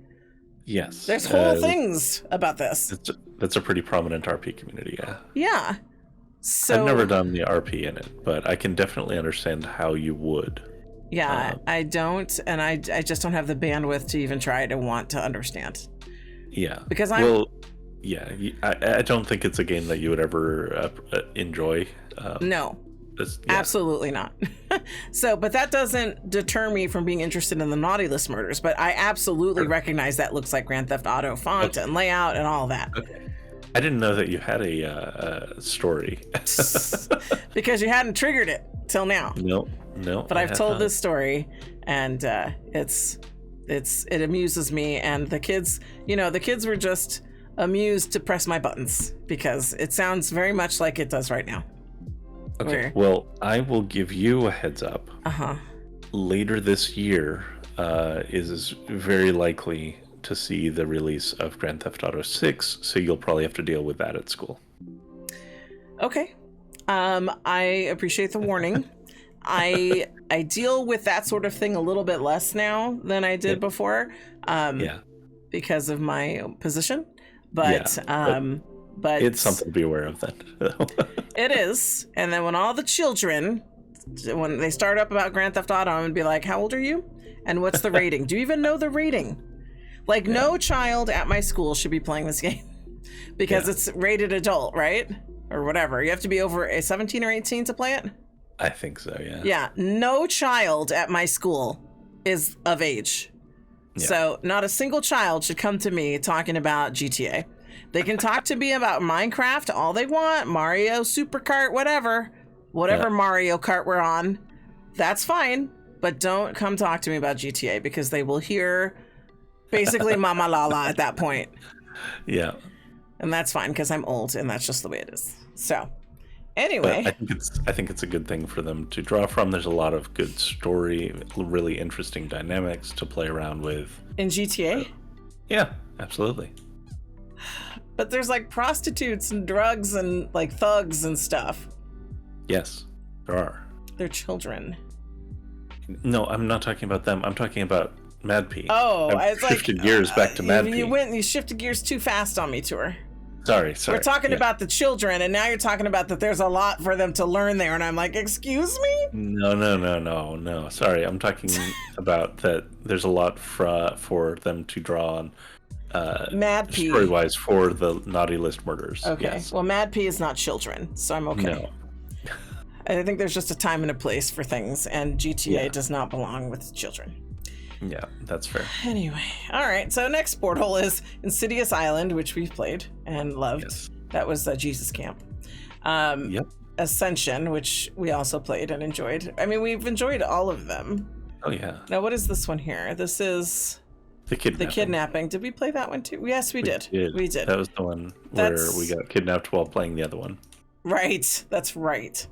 Yes. There's whole things about this. That's a pretty prominent RP community, yeah. Yeah. So I've never done the RP in it, but I can definitely understand how you would. Yeah, I don't, and I just don't have the bandwidth to even try to want to understand. Yeah. Because I don't think it's a game that you would ever enjoy. No. Absolutely not. So, but that doesn't deter me from being interested in the Naughty List murders, but I absolutely recognize that looks like Grand Theft Auto font and layout and all that. Okay. I didn't know that you had a story. Because you hadn't triggered it till now. No. But I've told this story, and it amuses me, and the kids were just amused to press my buttons because it sounds very much like it does right now. Okay, well, I will give you a heads up. Later this year is very likely to see the release of Grand Theft Auto 6, so you'll probably have to deal with that at school. Okay. I appreciate the warning. I deal with that sort of thing a little bit less now than I did before. Because of my position. But it's something to be aware of then. It is. And then when all the children, when they start up about Grand Theft Auto, I'm gonna be like, how old are you? And what's the rating? Do you even know the rating? Like no child at my school should be playing this game because it's rated adult, right? Or whatever. You have to be over 17 or 18 to play it? I think so, yeah. Yeah. No child at my school is of age. Yeah. So not a single child should come to me talking about GTA. They can talk to me about Minecraft all they want, Mario, Super Kart, whatever Mario Kart we're on. That's fine, but don't come talk to me about GTA because they will hear basically Mama Lala at that point. Yeah. And that's fine because I'm old and that's just the way it is. So anyway, but I think it's a good thing for them to draw from. There's a lot of good story, really interesting dynamics to play around with. In GTA? Yeah, absolutely. But there's like prostitutes and drugs and like thugs and stuff. Yes, there are. They're children. No, I'm not talking about them. I'm talking about MadPea. Oh, I've shifted gears back to MadPea. You shifted gears too fast on me, Tour. Sorry. We're talking about the children, and now you're talking about that there's a lot for them to learn there, and I'm like, excuse me? No. Sorry, I'm talking about that there's a lot for them to draw on. MadPea. Story-wise for the Naughty List murders. Okay. Yes. Well, MadPea is not children, so I'm okay. No. I think there's just a time and a place for things, and GTA does not belong with children. Yeah, that's fair. Anyway, all right. So next portal is Insidious Island, which we've played and loved. Yes. That was Jesus Camp. Ascension, which we also played and enjoyed. I mean, we've enjoyed all of them. Oh yeah. Now, what is this one here? This is The Kidnapping. Did we play that one too? Yes, we did. We did. That was the one where we got kidnapped while playing the other one. Right. That's right.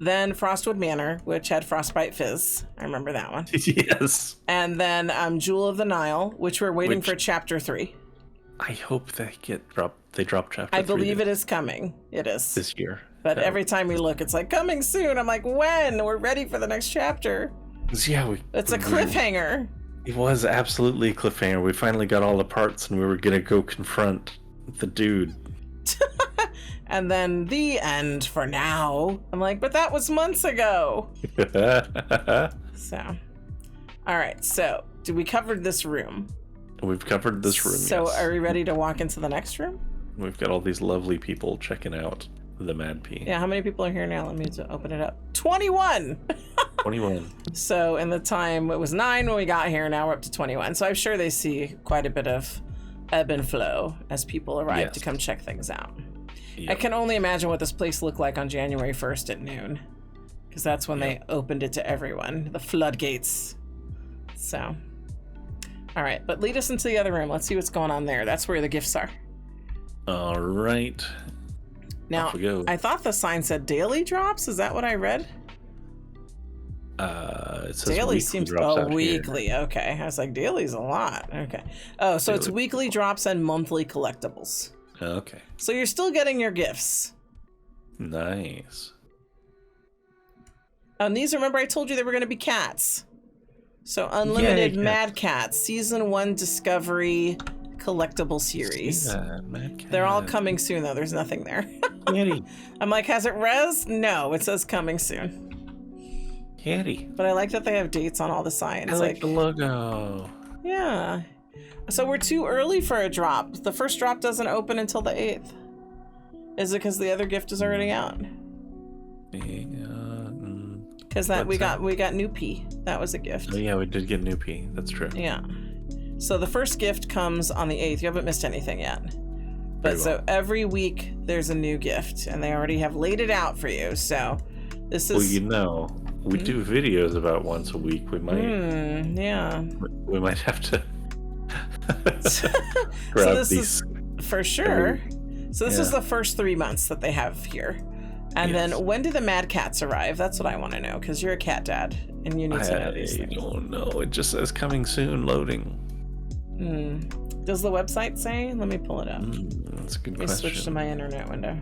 Then Frostwood Manor, which had Frostbite Fizz. I remember that one. Yes. And then Jewel of the Nile, which we're waiting for Chapter 3. I hope they drop Chapter 3. I believe it is coming. It is. This year. But every time we look, it's like, coming soon. I'm like, when? We're ready for the next chapter. Yeah. It's a cliffhanger. It was absolutely a cliffhanger. We finally got all the parts and we were going to go confront the dude. And then the end for now. I'm like, but that was months ago. So, all right. So, we covered this room? We've covered this room, So, yes. are we ready to walk into the next room? We've got all these lovely people checking out the MadPea. Yeah, how many people are here now? Let me open it up. 21! 21. So, in the time, it was 9 when we got here. Now we're up to 21. So, I'm sure they see quite a bit of ebb and flow as people arrive to come check things out. Yep. I can only imagine what this place looked like on January 1st at noon, because that's when they opened it to everyone, the floodgates. So, all right, but lead us into the other room. Let's see what's going on there. That's where the gifts are. All right. Now, I thought the sign said daily drops. Is that what I read? It says daily weekly seems drops out weekly. Here. Okay, I was like, daily's a lot. Okay. Oh, so daily. It's weekly drops and monthly collectibles. Okay. So you're still getting your gifts. Nice. And these, remember I told you they were going to be cats. So Unlimited Mad Cats, Season 1 Discovery collectible series. They're all coming soon, though. There's nothing there. I'm like, has it res? No, it says coming soon. Kitty. But I like that they have dates on all the signs. I like the logo. Yeah. So we're too early for a drop. The first drop doesn't open until the 8th. Is it because the other gift is already out? Because we got new P. That was a gift. Oh yeah, we did get new P. That's true. Yeah. So the first gift comes on the 8th. You haven't missed anything yet. But so every week there's a new gift, and they already have laid it out for you. So this is. Well, you know, we do videos about once a week. We might. Yeah. We might have to. Grab so these for sure. So this is the first 3 months that they have here. And then when do the Mad Cats arrive? That's what I want to know, because you're a cat dad and you need to know these things. I don't know. It just says coming soon, loading. Does the website say? Let me pull it up. That's a good question. Let me switch to my internet window.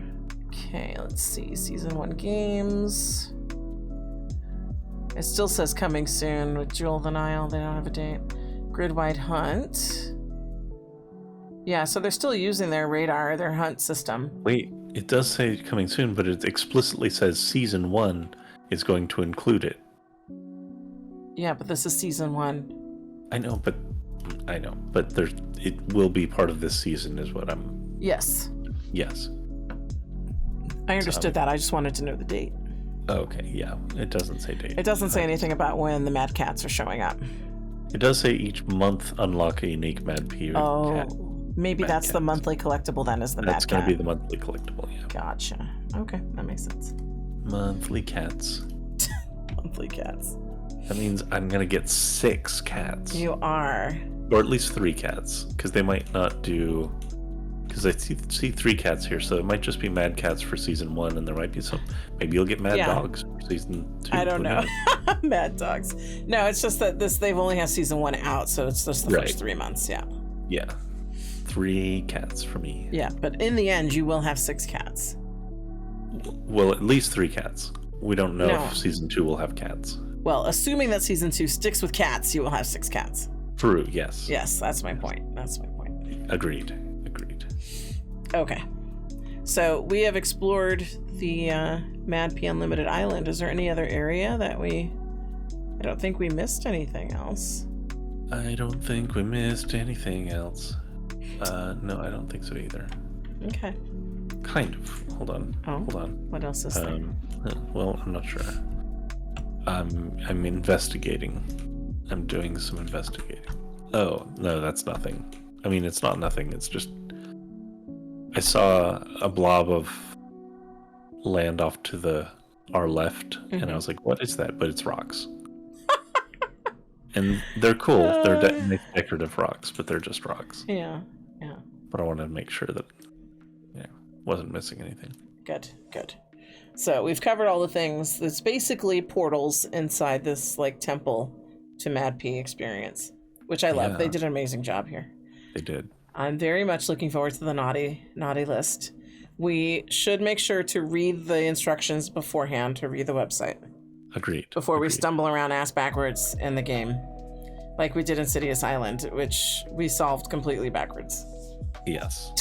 Okay, let's see. Season 1 games. It still says coming soon with Jewel the Nile. They don't have a date. Grid-wide hunt. Yeah, so they're still using their radar, their hunt system. Wait, it does say coming soon, but it explicitly says Season 1 is going to include it. Yeah, but this is Season 1. I know, but it will be part of this season is what I'm... Yes. Yes. I understood that. I just wanted to know the date. Okay, yeah. It doesn't say date. It doesn't say anything about when the Mad Cats are showing up. It does say each month unlock a unique MadPea cat. Maybe that's the monthly collectible then, is the Mad Cat. That's going to be the monthly collectible, yeah. Gotcha. Okay, that makes sense. Monthly cats. Monthly cats. That means I'm going to get 6 cats. You are. Or at least 3 cats, because they might not do... Because I see 3 cats here, so it might just be Mad Cats for Season 1, and there might be some... Maybe you'll get Mad Dogs for Season 2. I don't know. Mad Dogs. No, it's just that they've only had Season 1 out, so it's just the first 3 months, yeah. Yeah. 3 cats for me. Yeah, but in the end, you will have 6 cats. Well, at least 3 cats. We don't know if Season 2 will have cats. Well, assuming that Season 2 sticks with cats, you will have 6 cats. True, yes. Yes, that's my point. Agreed. Okay. So we have explored the MadPea Unlimited Island. Is there any other area that I don't think we missed anything else. I don't think we missed anything else. No, I don't think so either. Okay. Kind of. Hold on. What else is there? Well, I'm not sure. I'm investigating. I'm doing some investigating. Oh, no, that's nothing. I mean, it's not nothing. It's just... I saw a blob of land off to our left, and I was like, what is that? But it's rocks. And they're cool. They're decorative rocks, but they're just rocks. Yeah. But I wanted to make sure that wasn't missing anything. Good. So we've covered all the things. It's basically portals inside this temple to MadPea experience, which I love. They did an amazing job here. They did. I'm very much looking forward to the naughty list. We should make sure to read the instructions beforehand, to read the website. Agreed. Before we stumble around ass backwards in the game, like we did in Insidious Island, which we solved completely backwards. Yes.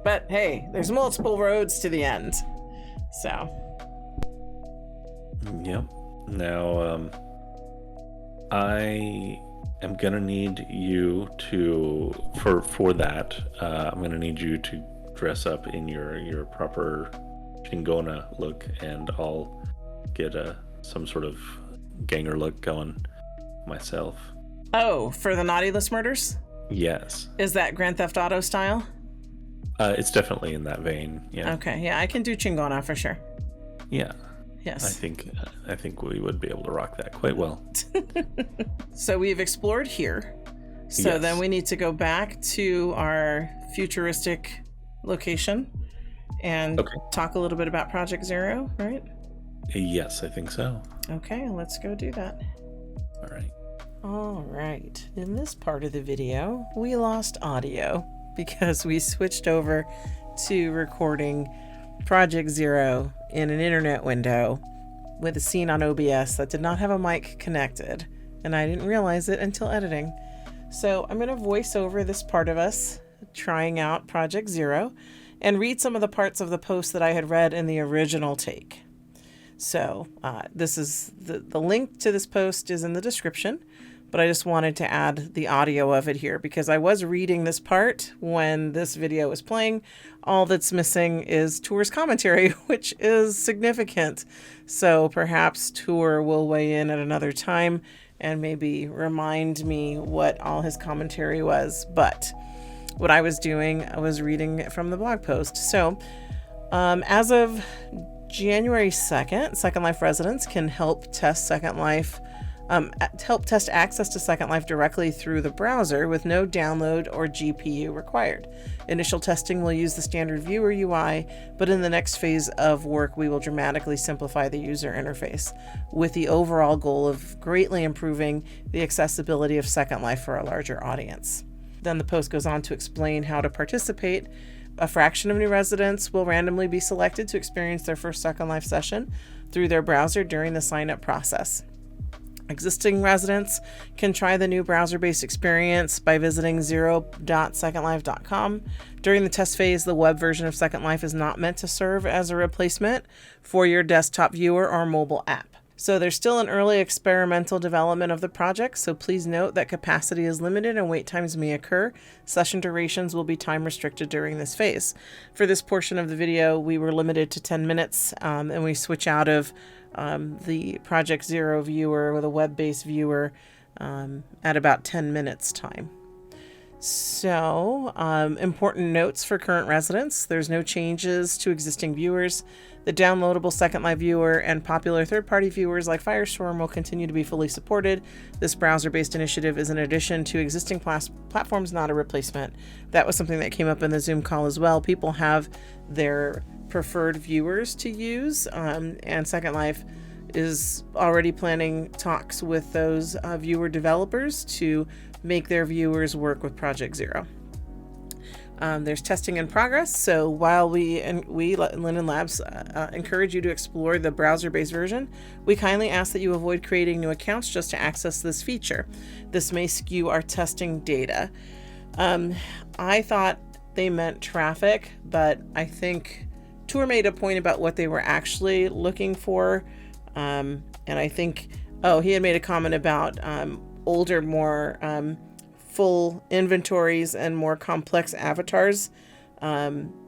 But hey, there's multiple roads to the end. So. Yep. Now, I am gonna need you to for that. I'm gonna need you to dress up in your proper Chingona look, and I'll get some sort of ganger look going myself. Oh, for the Naughty List murders? Yes. Is that Grand Theft Auto style? It's definitely in that vein. Yeah. Okay. Yeah, I can do Chingona for sure. Yeah. Yes. I think we would be able to rock that quite well. So we've explored here. So Yes. then we need to go back to our futuristic location and talk a little bit about Project Zero, right? Yes, I think so. Okay, let's go do that. All right. All right. In this part of the video, we lost audio because we switched over to recording Project Zero in an internet window with a scene on OBS that did not have a mic connected, and I didn't realize it until editing. So I'm going to voice over this part of us trying out Project Zero and read some of the parts of the post that I had read in the original take. So this is the link to this post is in the description, but I just wanted to add the audio of it here because I was reading this part when this video was playing. All that's missing is Tour's commentary, which is significant. So perhaps Tour will weigh in at another time and maybe remind me what all his commentary was. But what I was doing, I was reading it from the blog post. So as of January 2nd, Second Life residents can help test Second Life, help test access to Second Life directly through the browser with no download or GPU required. Initial testing will use the standard viewer UI, but in the next phase of work, we will dramatically simplify the user interface with the overall goal of greatly improving the accessibility of Second Life for a larger audience. Then the post goes on to explain how to participate. A fraction of new residents will randomly be selected to experience their first Second Life session through their browser during the sign-up process. Existing residents can try the new browser-based experience by visiting 0.secondlife.com. During the test phase, the web version of Second Life is not meant to serve as a replacement for your desktop viewer or mobile app. So there's still an early experimental development of the project, so please note that capacity is limited and wait times may occur. Session durations will be time restricted during this phase. For this portion of the video, we were limited to 10 minutes, and we switch out of the Project Zero viewer with a web-based viewer at about 10 minutes time. So, important notes for current residents. There's no changes to existing viewers. The downloadable Second Life viewer and popular third-party viewers like Firestorm will continue to be fully supported. This browser-based initiative is an addition to existing platforms, not a replacement. That was something that came up in the Zoom call as well. People have their preferred viewers to use, and Second Life is already planning talks with those viewer developers to make their viewers work with Project Zero. There's testing in progress, so while we Linden Labs encourage you to explore the browser-based version, we kindly ask that you avoid creating new accounts just to access this feature. This may skew our testing data. I thought they meant traffic, but I think Tour made a point about what they were actually looking for, and I think, he had made a comment about older, more full inventories and more complex avatars,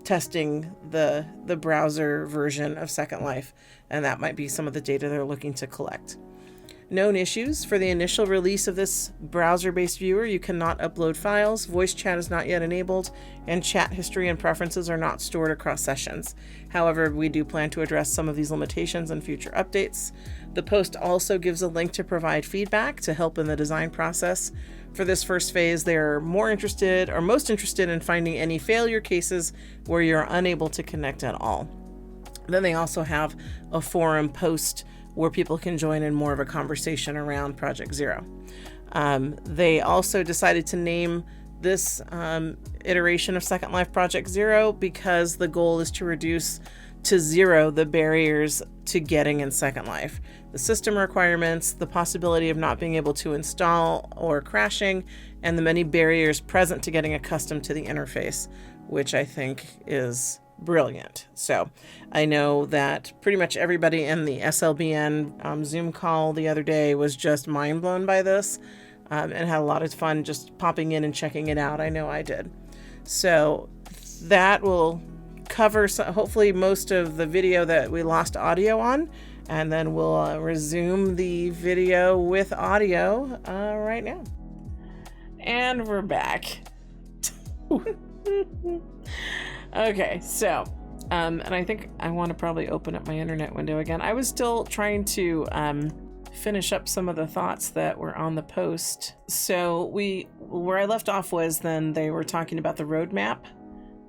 testing the browser version of Second Life, and that might be some of the data they're looking to collect. Known issues for the initial release of this browser-based viewer: you cannot upload files, voice chat is not yet enabled, and chat history and preferences are not stored across sessions. However, we do plan to address some of these limitations in future updates. The post also gives a link to provide feedback to help in the design process. For this first phase, they're most interested in finding any failure cases where you're unable to connect at all. Then they also have a forum post where people can join in more of a conversation around Project Zero. They also decided to name this iteration of Second Life Project Zero because the goal is to reduce to zero the barriers to getting in Second Life. The system requirements, the possibility of not being able to install or crashing, and the many barriers present to getting accustomed to the interface. which I think is brilliant. So I know that pretty much everybody in the SLBN Zoom call the other day was just mind blown by this, and had a lot of fun just popping in and checking it out. I know I did. So that will cover hopefully most of the video that we lost audio on, and then we'll resume the video with audio right now. And we're back. Okay, so and I think I want to probably open up my internet window again. I was still trying to finish up some of the thoughts that were on the post. So where I left off was then they were talking about the roadmap.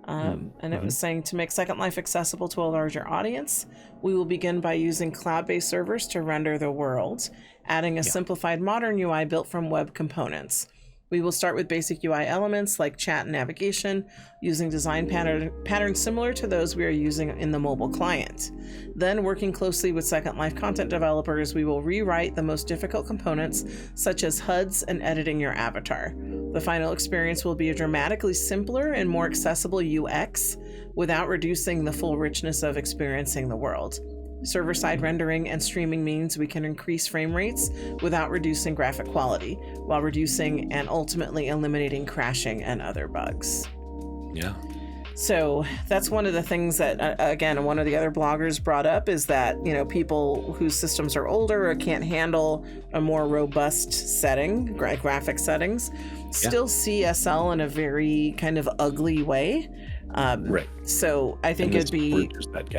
And it was saying to make Second Life accessible to a larger audience, we will begin by using cloud-based servers to render the world, adding a simplified modern UI built from web components. We will start with basic UI elements like chat and navigation, using design patterns similar to those we are using in the mobile client. Then, working closely with Second Life content developers, we will rewrite the most difficult components, such as HUDs and editing your avatar. The final experience will be a dramatically simpler and more accessible UX without reducing the full richness of experiencing the world. Server-side rendering and streaming means we can increase frame rates without reducing graphic quality, while reducing and ultimately eliminating crashing and other bugs. Yeah. So that's one of the things that, again, one of the other bloggers brought up is that, people whose systems are older or can't handle a more robust setting, graphic settings, still see SL in a very kind of ugly way. Right. So I think it'd be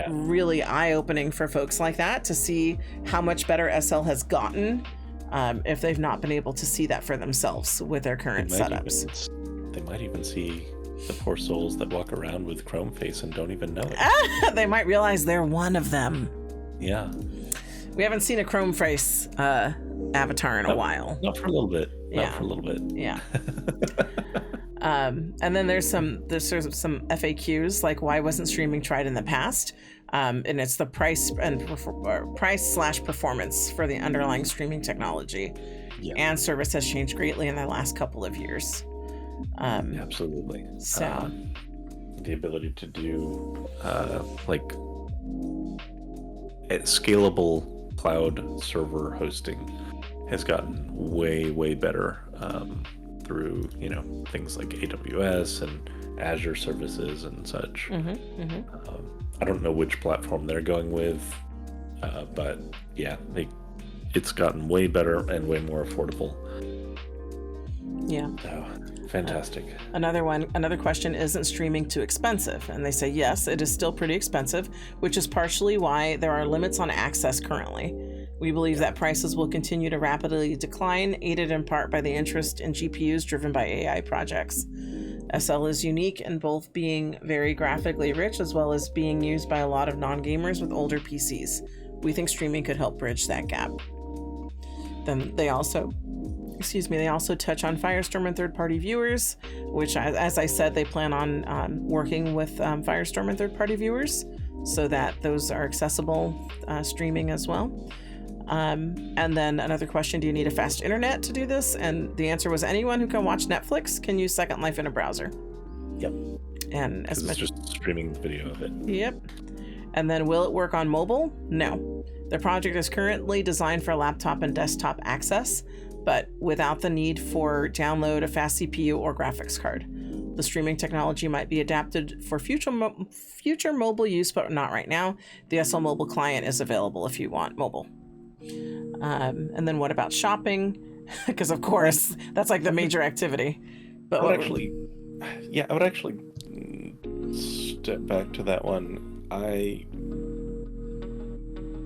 really eye-opening for folks like that to see how much better SL has gotten if they've not been able to see that for themselves with their current setups. They might even see the poor souls that walk around with Chrome face and don't even know it. They might realize they're one of them. Yeah. We haven't seen a Chrome face avatar in a while. Not for a little bit. Not for a little bit. Yeah. And then there's some FAQs like why wasn't streaming tried in the past, and it's the price / performance for the underlying streaming technology, and service has changed greatly in the last couple of years. Absolutely. So the ability to do scalable cloud server hosting has gotten way better. Through things like AWS and Azure services and such. I don't know which platform they're going with, but yeah, it's gotten way better and way more affordable. Yeah. So, fantastic. Another question, isn't streaming too expensive? And they say yes, it is still pretty expensive, which is partially why there are limits on access currently. We believe that prices will continue to rapidly decline, aided in part by the interest in GPUs driven by AI projects. SL is unique in both being very graphically rich as well as being used by a lot of non-gamers with older PCs. We think streaming could help bridge that gap. Then they also touch on Firestorm and third-party viewers, which, as I said, they plan on working with Firestorm and third-party viewers so that those are accessible streaming as well. And then another question, do you need a fast internet to do this? And the answer was anyone who can watch Netflix can use Second Life in a browser. Yep. And as much it's just streaming video of it. Yep. And then will it work on mobile? No. The project is currently designed for laptop and desktop access, but without the need for download a fast CPU or graphics card. The streaming technology might be adapted for future mobile use, but not right now. The SL mobile client is available if you want mobile. And then what about shopping? Because of course that's like the major activity. But I would actually step back to that one. I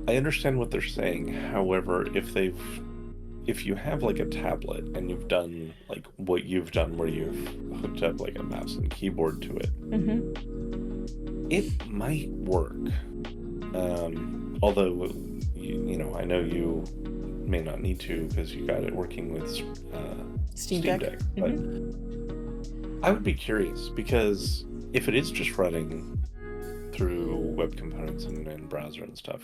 understand what they're saying. However, if you have like a tablet and you've done like what you've done where you've hooked up like a mouse and keyboard to it, it might work. Although I know you may not need to because you got it working with Steam Deck. But I would be curious because if it is just running through web components and browser and stuff,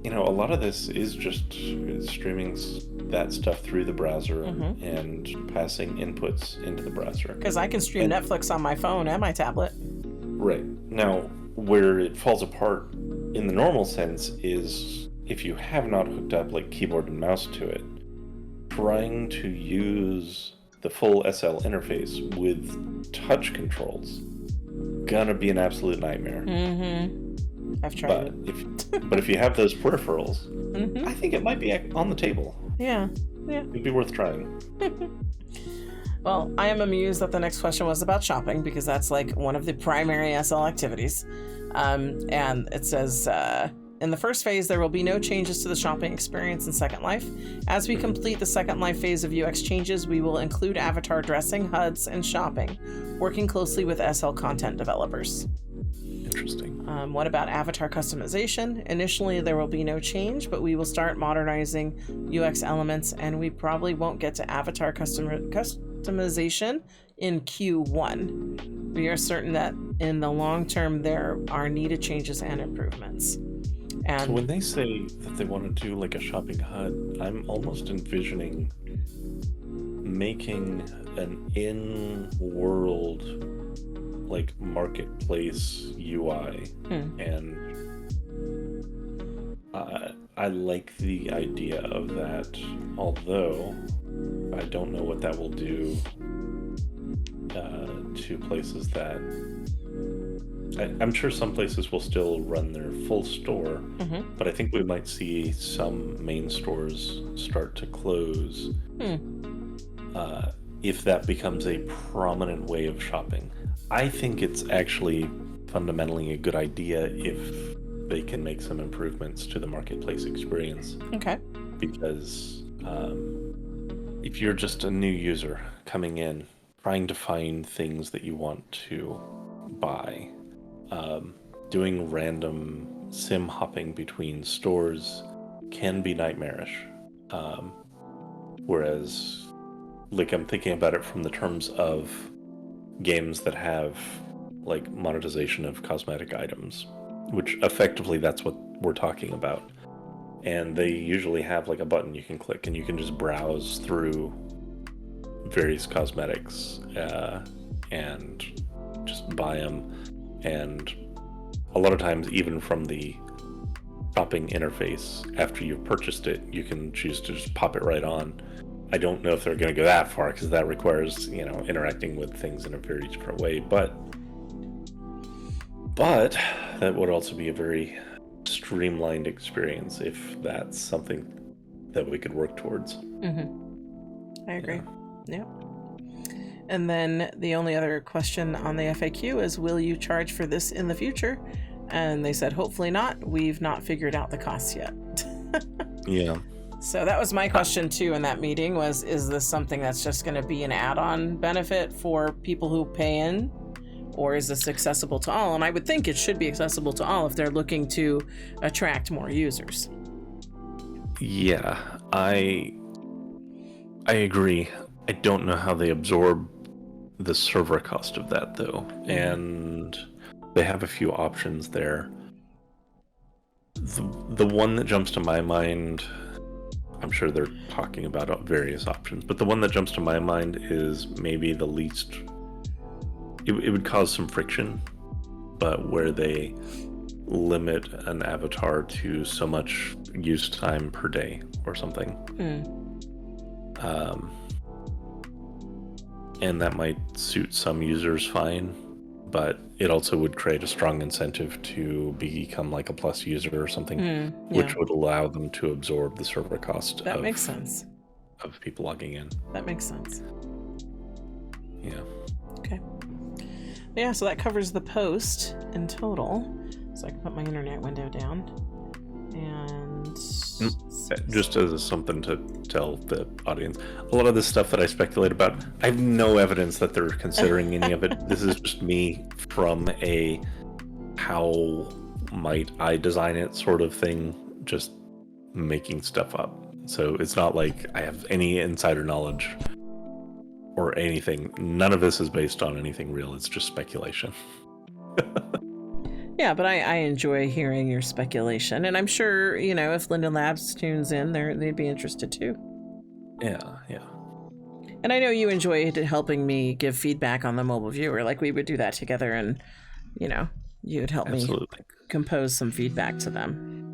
A lot of this is just streaming that stuff through the browser and passing inputs into the browser. Because I can stream Netflix on my phone and my tablet. Right. Now, where it falls apart in the normal sense is if you have not hooked up like keyboard and mouse to it, trying to use the full SL interface with touch controls gonna be an absolute nightmare. I've tried it. But if you have those peripherals, I think it might be on the table. Yeah. It'd be worth trying. Well, I am amused that the next question was about shopping, because that's like one of the primary SL activities. And it says, in the first phase, there will be no changes to the shopping experience in Second Life. As we complete the Second Life phase of UX changes, we will include avatar dressing, HUDs, and shopping, working closely with SL content developers. Interesting. What about avatar customization? Initially, there will be no change, but we will start modernizing UX elements, and we probably won't get to avatar customization in Q1. We are certain that in the long term, there are needed changes and improvements. And so when they say that they want to do like a shopping HUD, I'm almost envisioning making an in-world like marketplace UI, and I like the idea of that, although I don't know what that will do to places that I'm sure some places will still run their full store, but I think we might see some main stores start to close if that becomes a prominent way of shopping. I think it's actually fundamentally a good idea if they can make some improvements to the marketplace experience. Okay. Because if you're just a new user coming in, trying to find things that you want to buy, doing random sim hopping between stores can be nightmarish. Whereas, like, I'm thinking about it from the terms of games that have like monetization of cosmetic items, which effectively that's what we're talking about. And they usually have like a button you can click and you can just browse through various cosmetics and just buy them. And a lot of times, even from the shopping interface, after you've purchased it, you can choose to just pop it right on. I don't know if they're going to go that far, because that requires, interacting with things in a very different way. But that would also be a very streamlined experience if that's something that we could work towards. I agree. Yeah. And then the only other question on the FAQ is, will you charge for this in the future? And they said, hopefully not. We've not figured out the costs yet. Yeah. So that was my question too in that meeting, was, is this something that's just going to be an add-on benefit for people who pay in? Or is this accessible to all? And I would think it should be accessible to all if they're looking to attract more users. Yeah, I agree. I don't know how they absorb the server cost of that, though. And they have a few options there. The one that jumps to my mind, I'm sure they're talking about various options, but the one that jumps to my mind is maybe the least... It would cause some friction, but where they limit an avatar to so much use time per day or something. And that might suit some users fine, but it also would create a strong incentive to become like a plus user or something, which would allow them to absorb the server cost. That makes sense. Of people logging in. That makes sense. Yeah. Okay. Yeah, so that covers the post in total. So I can put my internet window down. And just as something to tell the audience, a lot of this stuff that I speculate about, I have no evidence that they're considering any of it. This is just me from a how might I design it sort of thing, just making stuff up. So it's not like I have any insider knowledge or anything. None of this is based on anything real. It's just speculation. Yeah, but I enjoy hearing your speculation, and I'm sure, if Linden Labs tunes in, they'd be interested too. Yeah. And I know you enjoyed helping me give feedback on the mobile viewer. Like, we would do that together, and you'd help Absolutely. me compose some feedback to them.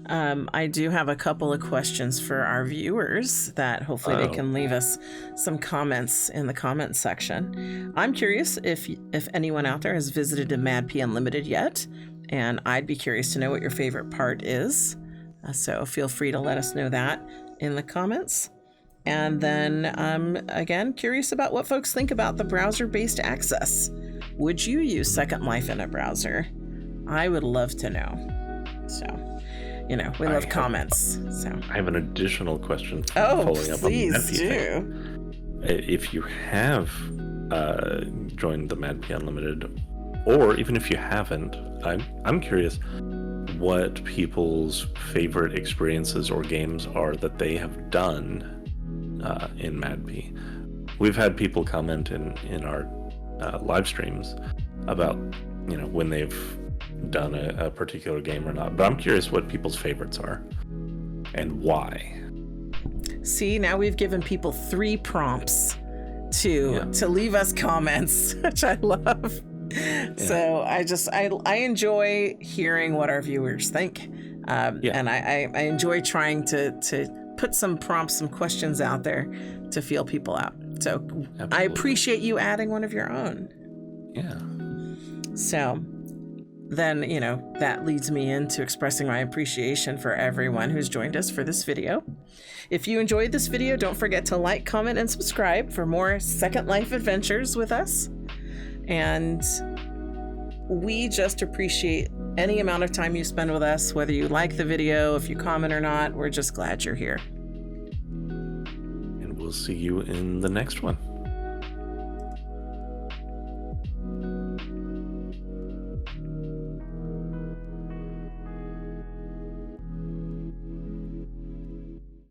I do have a couple of questions for our viewers that hopefully they can leave us some comments in the comments section. I'm curious if anyone out there has visited a MadPea Unlimited yet, and I'd be curious to know what your favorite part is. So feel free to let us know that in the comments. And then, again, curious about what folks think about the browser-based access. Would you use Second Life in a browser? I would love to know. So, we love comments. So I have an additional question following up on the MadPea thing. If you have joined the MadPea Unlimited, or even if you haven't, I'm curious what people's favorite experiences or games are that they have done in MadPea. We've had people comment in our live streams about when they've done a particular game or not, but I'm curious what people's favorites are and why. See, now we've given people 3 prompts to leave us comments, which I love. Yeah. So I enjoy hearing what our viewers think, and I enjoy trying to put some prompts, some questions out there to feel people out. So absolutely. I appreciate you adding one of your own. Yeah. So then, that leads me into expressing my appreciation for everyone who's joined us for this video. If you enjoyed this video, don't forget to like, comment, and subscribe for more Second Life adventures with us. And we just appreciate any amount of time you spend with us, whether you like the video, if you comment or not. We're just glad you're here. And we'll see you in the next one.